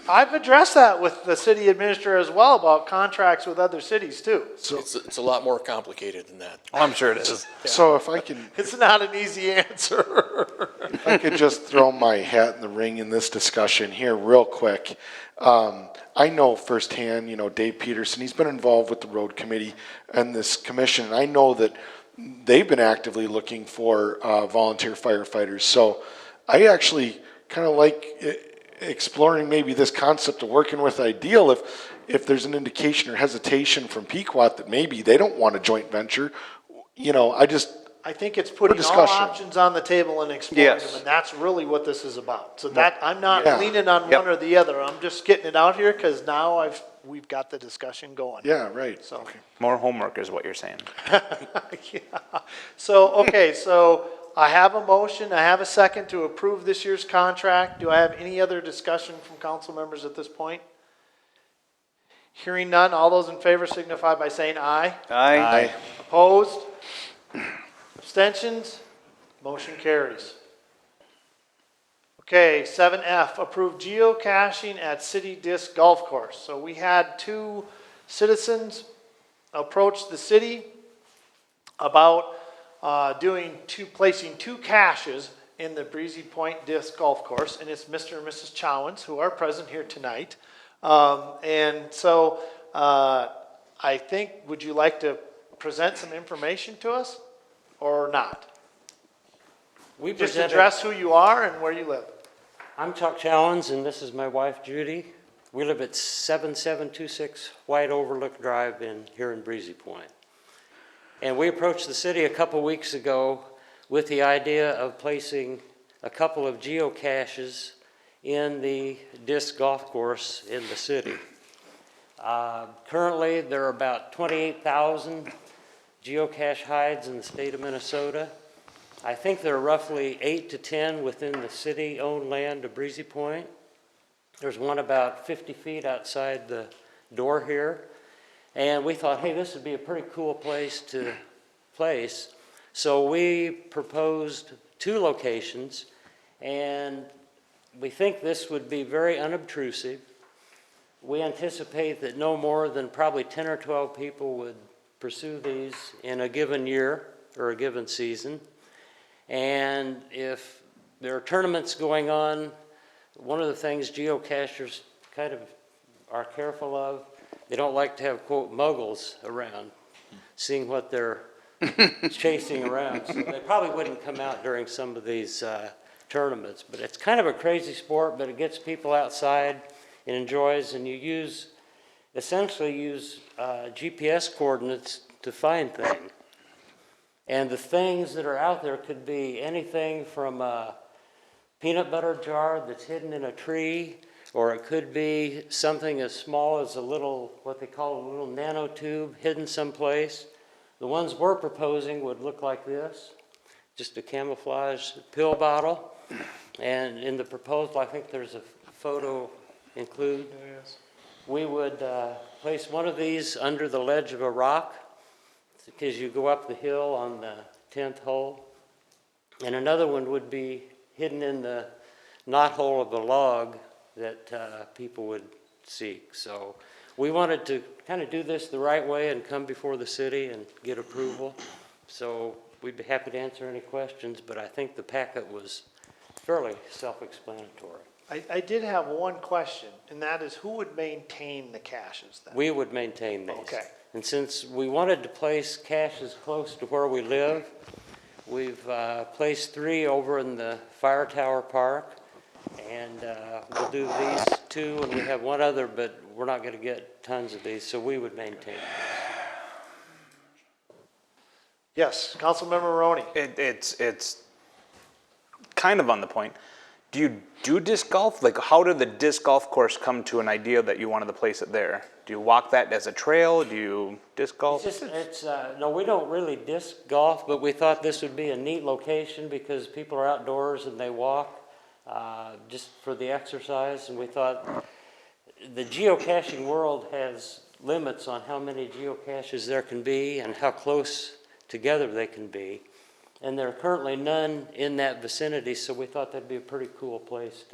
I've addressed that with the city administrator as well about contracts with other cities too. It's a lot more complicated than that. I'm sure it is. So if I can, It's not an easy answer. if I could just throw my hat in the ring in this discussion here real quick. I know firsthand, Dave Peterson, he's been involved with the road committee and this commission. And I know that they've been actively looking for volunteer firefighters. So I actually kind of like exploring maybe this concept of working with Ideal if there's an indication or hesitation from Pequot that maybe they don't want a joint venture. You know, I think it's putting all discussion. options on the table and exploring Yes. them, and that's really what this is about. So that, I'm not Yeah. leaning on Yep. one or the other, I'm just getting it out here, because now we've got the discussion going. Yeah, right. So. Okay. More homework is what you're saying. Yeah. So, okay, so I have a motion, I have a second to approve this year's contract. Do I have any other discussion from council members at this point? Hearing none, all those in favor signify by saying aye. Aye. Opposed? Abstentions? Motion carries. Okay, 7F, approve geocaching at City Disc Golf Course. So we had 2 citizens approach the city about placing 2 caches in the Breezy Point Disc Golf Course, and it's Mr. and Mrs. Chowens who are present here tonight. And so I think, would you like to present some information to us or not? We Just presented, address who you are and where you live. I'm Chuck Challens, and this is my wife Judy. We live at 7726 White Overlook Drive here in Breezy Point. And we approached the city a couple weeks ago with the idea of placing a couple of geocaches in the disc golf course in the city. Currently, there are about 28,000 geocache hides in the state of Minnesota. I think there are roughly 8 to 10 within the city-owned land of Breezy Point. There's one about 50 feet outside the door here. And we thought, hey, this would be a pretty cool place to place. So we proposed 2 locations, and we think this would be very unobtrusive. We anticipate that no more than probably 10 or 12 people would pursue these in a given year or a given season. And if there are tournaments going on, one of the things geocachers kind of are careful of, they don't like to have, quote, muggles around, seeing what they're chasing around. So they probably wouldn't come out during some of these tournaments. But it's kind of a crazy sport, but it gets people outside and enjoys, and you essentially use GPS coordinates to find things. And the things that are out there could be anything from a peanut butter jar that's hidden in a tree, or it could be something as small as a little, what they call a little nanotube hidden someplace. The ones we're proposing would look like this, just a camouflage pill bottle. And in the proposal, I think there's a photo included. Yes. We would place one of these under the ledge of a rock, because you go up the hill on the 10th hole. And another one would be hidden in the knothole of the log that people would seek. So we wanted to kind of do this the right way and come before the city and get approval. So we'd be happy to answer any questions, but I think the packet was fairly self-explanatory. I did have one question, and that is, who would maintain the caches then? We would maintain these. Okay. And since we wanted to place caches close to where we live, we've placed 3 over in the Fire Tower Park, and we'll do these 2, and we have one other, but we're not going to get tons of these, so we would maintain. Yes, Councilmember Maroney. It's kind of on the point. Do you do disc golf? Like, how did the disc golf course come to an idea that you wanted to place it there? Do you walk that as a trail? Do you disc golf? No, we don't really disc golf, but we thought this would be a neat location because people are outdoors and they walk just for the exercise. And we thought the geocaching world has limits on how many geocaches there can be and how close together they can be. And there are currently none in that vicinity, so we thought that'd be a pretty cool place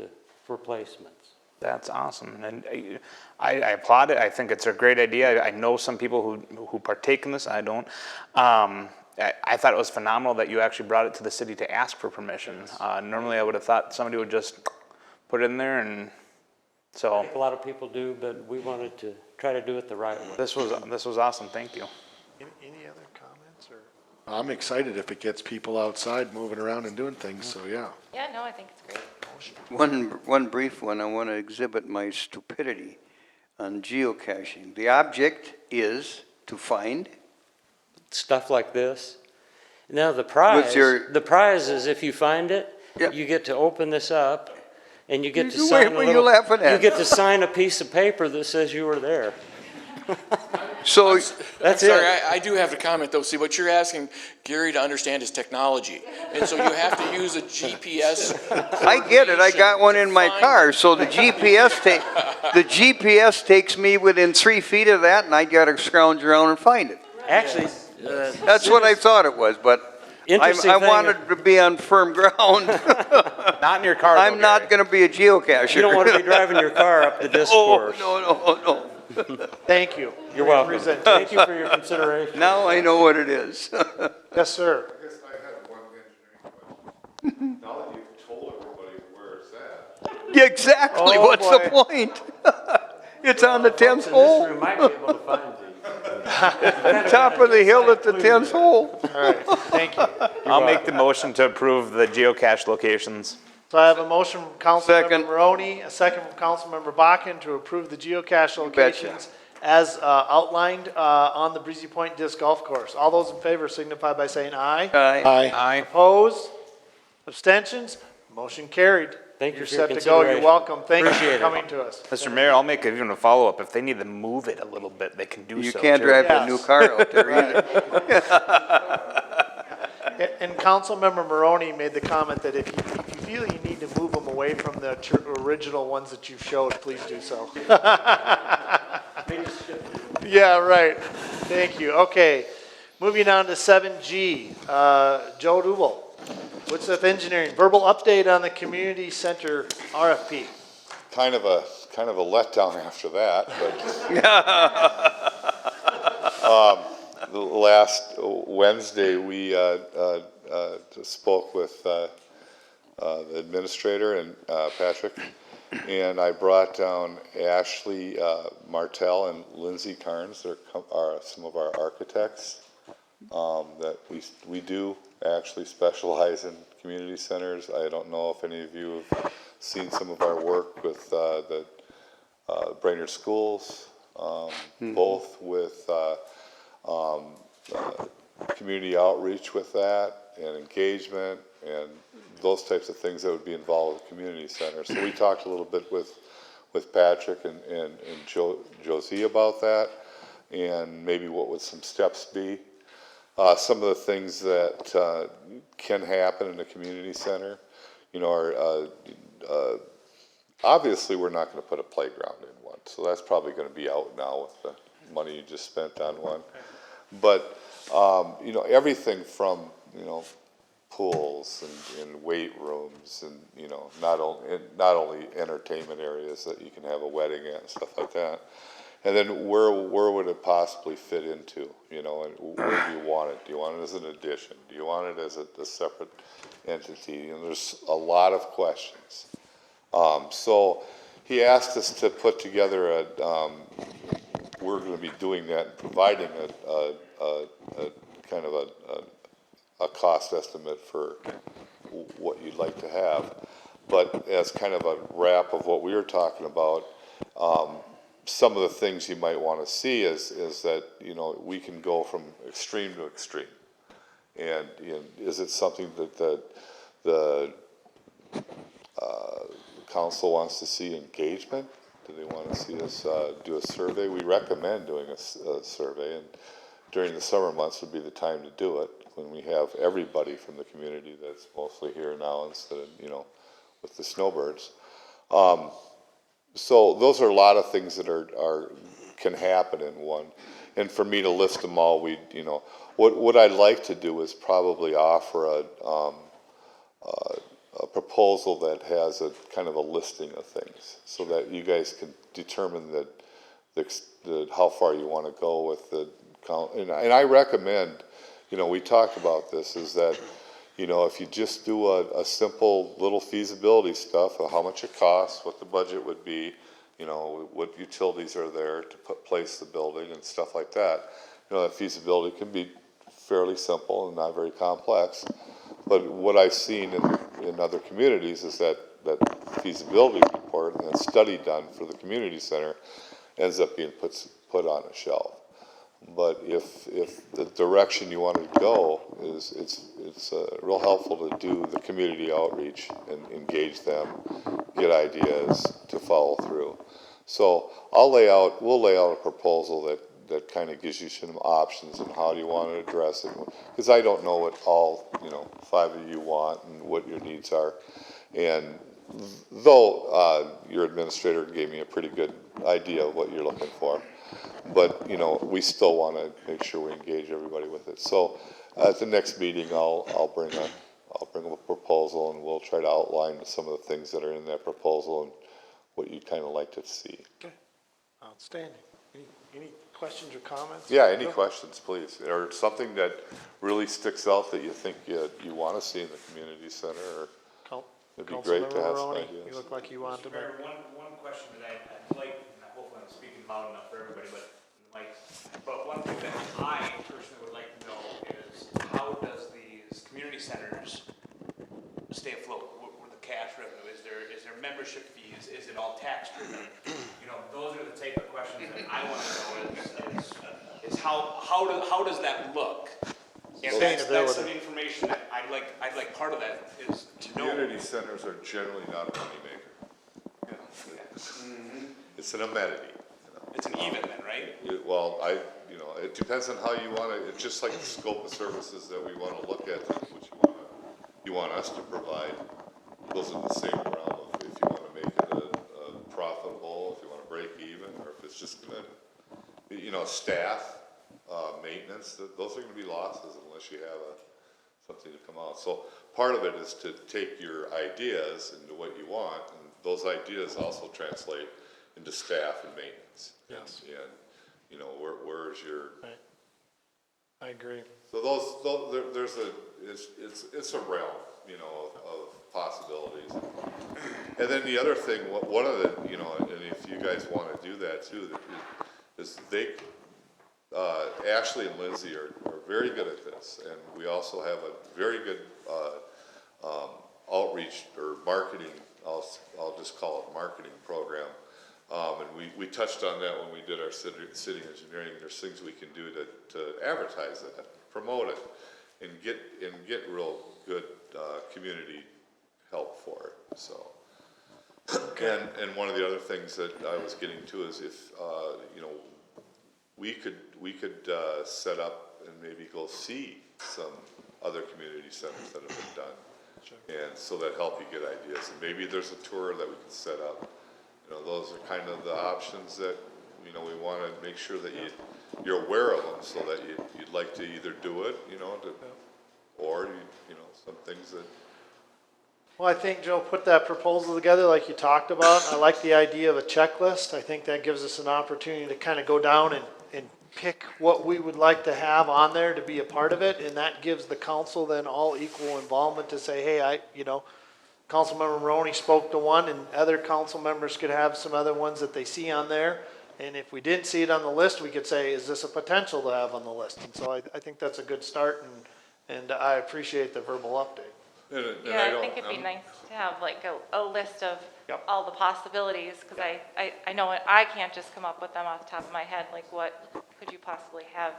for placements. That's awesome, and I applaud it. I think it's a great idea. I know some people who partake in this. I don't. I thought it was phenomenal that you actually brought it to the city to ask for permission. Normally, I would have thought somebody would just put it in there, and so. I think a lot of people do, but we wanted to try to do it the right way. This was awesome. Thank you. Any other comments or? I'm excited if it gets people outside moving around and doing things, so yeah. Yeah, no, I think it's great. One brief one, I want to exhibit my stupidity on geocaching. The object is to find. Stuff like this. Now, the prize is if you find it, Yep. you get to open this up and you get to Wait, sign a what are you little, laughing at? you get to sign a piece of paper that says you were there. So, That's Sorry, it. I do have to comment though. See, what you're asking Gary to understand is technology. And so you have to use a GPS. I get it, I got one in my car, so the GPS takes me within 3 feet of that, and I gotta scrounge around and find it. Actually, That's what I thought it was, but Interesting I thing- wanted to be on firm ground. Not in your car, though, I'm not Gary. gonna be a geocacher. you don't want to be driving your car up the disc Oh, course. no. Thank you. You're welcome. Presentation. Thank you for your consideration. Now I know what it is. Yes, sir. I guess I had one engineering question. Now that you've told everybody where it's at, Exactly, Oh, what's the boy. point? It's on the 10th Folks in hole, this room might be able to find these. top of the hill at the 10th hole. All right, thank you. I'll make the motion to approve the geocache locations. So I have a motion from Councilmember Second. Maroney, a second from Councilmember Bakken to approve the geocache You betcha. locations as outlined on the Breezy Point Disc Golf Course. All those in favor signify by saying aye. Aye. Aye. Aye. Opposed? Abstentions? Motion carried. Thank you You're for your set to go. You're consideration. welcome. Thank you Appreciate for it. coming to us. Mr. Mayor, I'll make even a follow-up. If they need to move it a little bit, they can do You so. can't too. drive a Yes. new car out there either. And Councilmember Maroney made the comment that if you feel you need to move them away from the original ones that you showed, please do so. Yeah, right. Thank you. Okay. Moving on to 7G. Joe Dubel, Woodsmith Engineering, verbal update on the community center RFP. kind of a letdown after that, but. Last Wednesday, we, spoke with, the administrator and, Patrick, and I brought down Ashley, Martell and Lindsay Carnes. Are some of our architects, that we do actually specialize in community centers. I don't know if any of you have seen some of our work with, the, Brainerd Schools, both with, community outreach with that and engagement and those types of things that would be involved with community centers. So we talked a little bit with Patrick and Josie about that and maybe what would some steps be. Some of the things that can happen in a community center, you know, are obviously we're not going to put a playground in one, so that's probably going to be out now with the money you just spent on one. But, you know, everything from, you know, pools and weight rooms and, you know, not only entertainment areas that you can have a wedding at and stuff like that. And then where would it possibly fit into, you know, and where do you want it? Do you want it as an addition? Do you want it as a separate entity? And there's a lot of questions. So he asked us to put together we're going to be doing that and providing a kind of a cost estimate for what you'd like to have. But as kind of a wrap of what we were talking about, some of the things you might want to see is that, you know, we can go from extreme to extreme. And, you know, is it something that the council wants to see engagement? Do they want to see us do a survey? We recommend doing a survey, and during the summer months would be the time to do it when we have everybody from the community that's mostly here now instead of, you know, with the snowbirds. So those are a lot of things that can happen in one. And for me to list them all, you know, what I'd like to do is probably offer a proposal that has a kind of a listing of things so that you guys can determine how far you want to go with the count. And I recommend, you know, we talked about this, is that, you know, if you just do a simple little feasibility stuff of how much it costs, what the budget would be, you know, what utilities are there to place the building and stuff like that, you know, that feasibility can be fairly simple and not very complex. But what I've seen in other communities is that feasibility report and that study done for the community center ends up being put on a shelf. But if the direction you want to go is, it's real helpful to do the community outreach and engage them, get ideas to follow through. So we'll lay out a proposal that kind of gives you some options and how do you want to address it. Because I don't know what all, 5 of you want and what your needs are. And though your administrator gave me a pretty good idea of what you're looking for, but we still want to make sure we engage everybody with it. So at the next meeting, I'll bring a proposal, and we'll try to outline some of the things that are in that proposal and what you'd kind of like to see. Okay, outstanding. Any questions or comments? Yeah, any questions, please, or something that really sticks out that you think you want to see in the community center, or it'd be great to have some Councilmember Maroney, ideas. you look like you want to make. Mayor, one question that I'd like, and hopefully I'm speaking loud enough for everybody, but one thing that I personally would like to know is how does these community centers stay afloat with the cash revenue? Is there membership fees? Is it all tax driven? Those are the type of questions that I want to know is how does that look? And that's some information that I'd like part of that is to know. Community centers are generally not a moneymaker. It's an amenity. It's an even then, right? Well, it depends on how you want to, it's just like the scope of services that we want to look at, what you want us to provide. Those are the same realm of if you want to make it a profitable, if you want to break even, or if it's just going to, staff, maintenance, those are going to be losses unless you have something to come out. So part of it is to take your ideas into what you want, and those ideas also translate into staff and maintenance. Yes. And where's your? Right. I agree. So it's a realm, of possibilities. And then the other thing, one of the, and if you guys want to do that too, is Ashley and Lindsay are very good at this, and we also have a very good outreach or marketing. I'll just call it marketing program. And we touched on that when we did our city engineering. There's things we can do to advertise that, promote it, and get real good community help for it. So, and one of the other things that I was getting to is if we could set up and maybe go see some other community centers that have been done, and so that help you get ideas. And maybe there's a tour that we can set up. Those are kind of the options that, we want to make sure that you're aware of them so that you'd like to either do it, or, some things that. Well, I think Joe put that proposal together like you talked about. I like the idea of a checklist. I think that gives us an opportunity to kind of go down and pick what we would like to have on there to be a part of it. And that gives the council then all equal involvement to say, hey, Councilmember Maroney spoke to one, and other council members could have some other ones that they see on there. And if we didn't see it on the list, we could say, is this a potential to have on the list? And so I think that's a good start, and I appreciate the verbal update. Yeah, I think it'd be nice to have like a list of all the possibilities, because I know I can't just come up with them off the top of my head, like what could you possibly have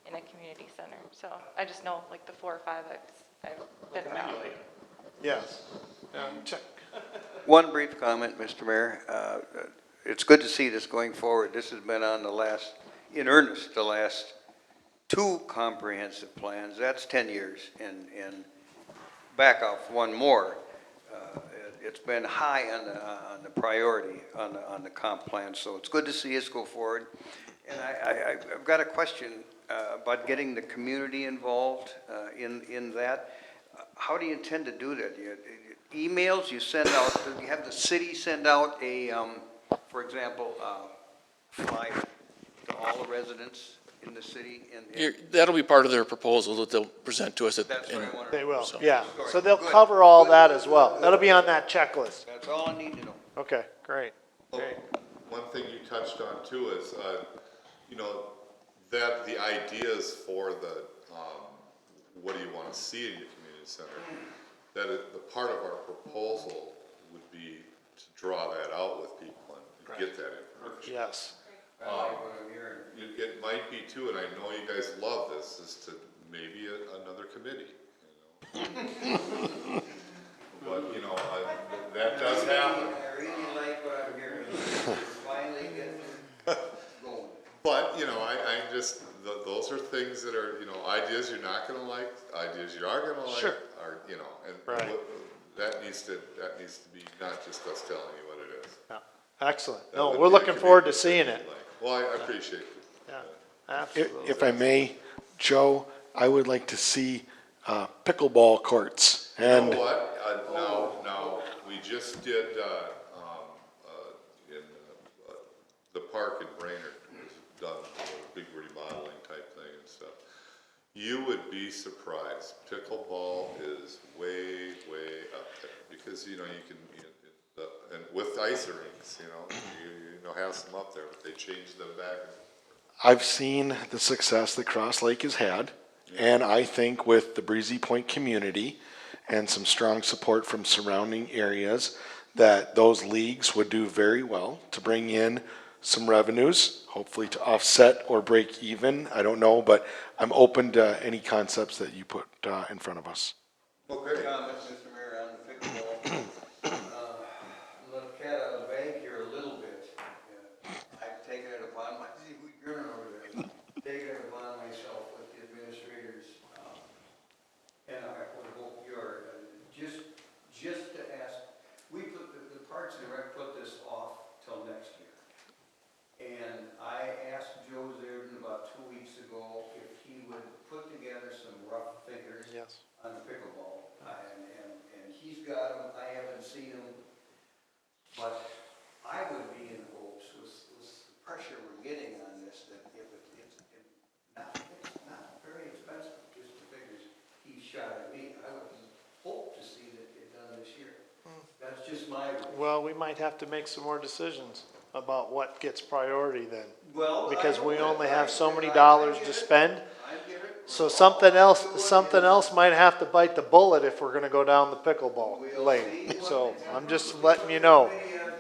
in a community center? So I just know like the 4 or 5 I've been around. Yes. Check. One brief comment, Mr. Mayor. It's good to see this going forward. This has been on the last 2 comprehensive plans. That's 10 years. And back off one more. It's been high on the priority on the comp plan. So it's good to see us go forward. And I've got a question about getting the community involved in that. How do you intend to do that? Emails you send out, you have the city send out a, for example, flyer to all the residents in the city? That'll be part of their proposal that they'll present to us. That's what I wanted. They will, So. yeah. So they'll cover all that as well. That'll be on that checklist. That's all I need to know. Okay, great. Great. One thing you touched on too is, that the ideas for the what do you want to see in your community center? That the part of our proposal would be to draw that out with people and get that information. Yes. I like what I'm hearing. It might be too, and I know you guys love this, is to maybe another committee, you know? But, you know, that does happen. I really like what I'm hearing. Finally getting going. But, you know, I just, those are things that are, you know, ideas you're not gonna like, ideas you are gonna like. Sure. Are, you know, and Right. that needs to be not just us telling you what it is. Yeah. Excellent. That No, would we're be a looking committee forward to that seeing you'd it. like. Well, I appreciate it. Yeah, If absolutely. I may, Joe, I would like to see pickleball courts. You And know what, now, we just did, in, the park in Brainerd was done, a big remodeling type thing and stuff. You would be surprised, pickleball is way, way up there, because, you know, you can, and with ice rinks, you know, have some up there, but they changed them back. I've seen the success that Cross Lake has had, and I think with the Breezy Point community and some strong support from surrounding areas, that those leagues would do very well to bring in some revenues, hopefully to offset or break even. I don't know, but I'm open to any concepts that you put in front of us. Well, quick comment, Mr. Mayor, on the pickleball. Let the cat out of the bag here a little bit. I've taken it upon my, see, we grinning over there, taken it upon myself with the administrators, and I would hope you're, just to ask, we put, the Parks and Rec put this off till next year. And I asked Joe Zerden about 2 weeks ago if he would put together some rough figures Yes. on the pickleball, and he's got them, I haven't seen them, but I would be in hopes with the pressure we're getting on this, that if it's not very expensive, just the figures he shot at me, I would hope to see that get done this year. That's just my. Well, we might have to make some more decisions about what gets priority then. Well, Because we only have so many I dollars get to it. spend. I get it. So something else might have to bite the bullet if we're gonna go down the pickleball lane. So I'm just letting you know.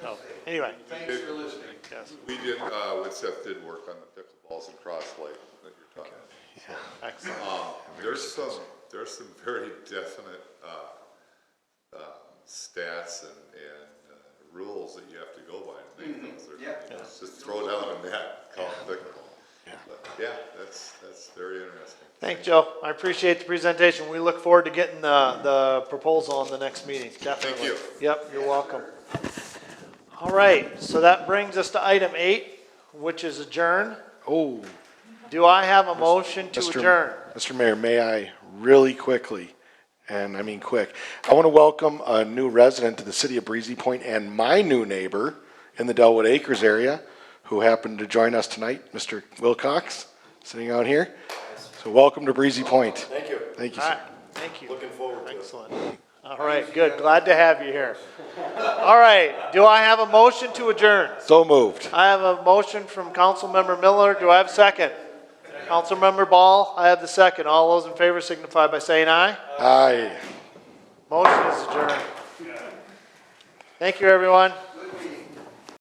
No, anyway, Thanks for listening. yes, We did, Woodset did work on the pickleballs in Cross Lake that you're talking about. excellent. There's some very definite, stats and rules that you have to go by to make those. There's- Just throw down a net, call it pickleball. But yeah, that's very interesting. Thank Joe. I appreciate the presentation. We look forward to getting the proposal on the next meeting, definitely. you. Yep, you're welcome. All right, so that brings us to item 8, which is adjourn. Oh, Do I have a motion to adjourn? Mr. Mayor, may I really quickly, and I mean quick, I want to welcome a new resident to the city of Breezy Point and my new neighbor in the Delwood Acres area who happened to join us tonight, Mr. Wilcox, sitting out here. So welcome to Breezy Point. Thank you. Thank you, All sir. right, thank you. Looking forward to it. Excellent. All right, good. Glad to have you here. All right, do I have a motion to adjourn? So moved. I have a motion from Councilmember Miller. Do I have a second? Councilmember Ball, I have the second. All those in favor signify by saying aye. Aye. Motion is adjourned. Thank you, everyone.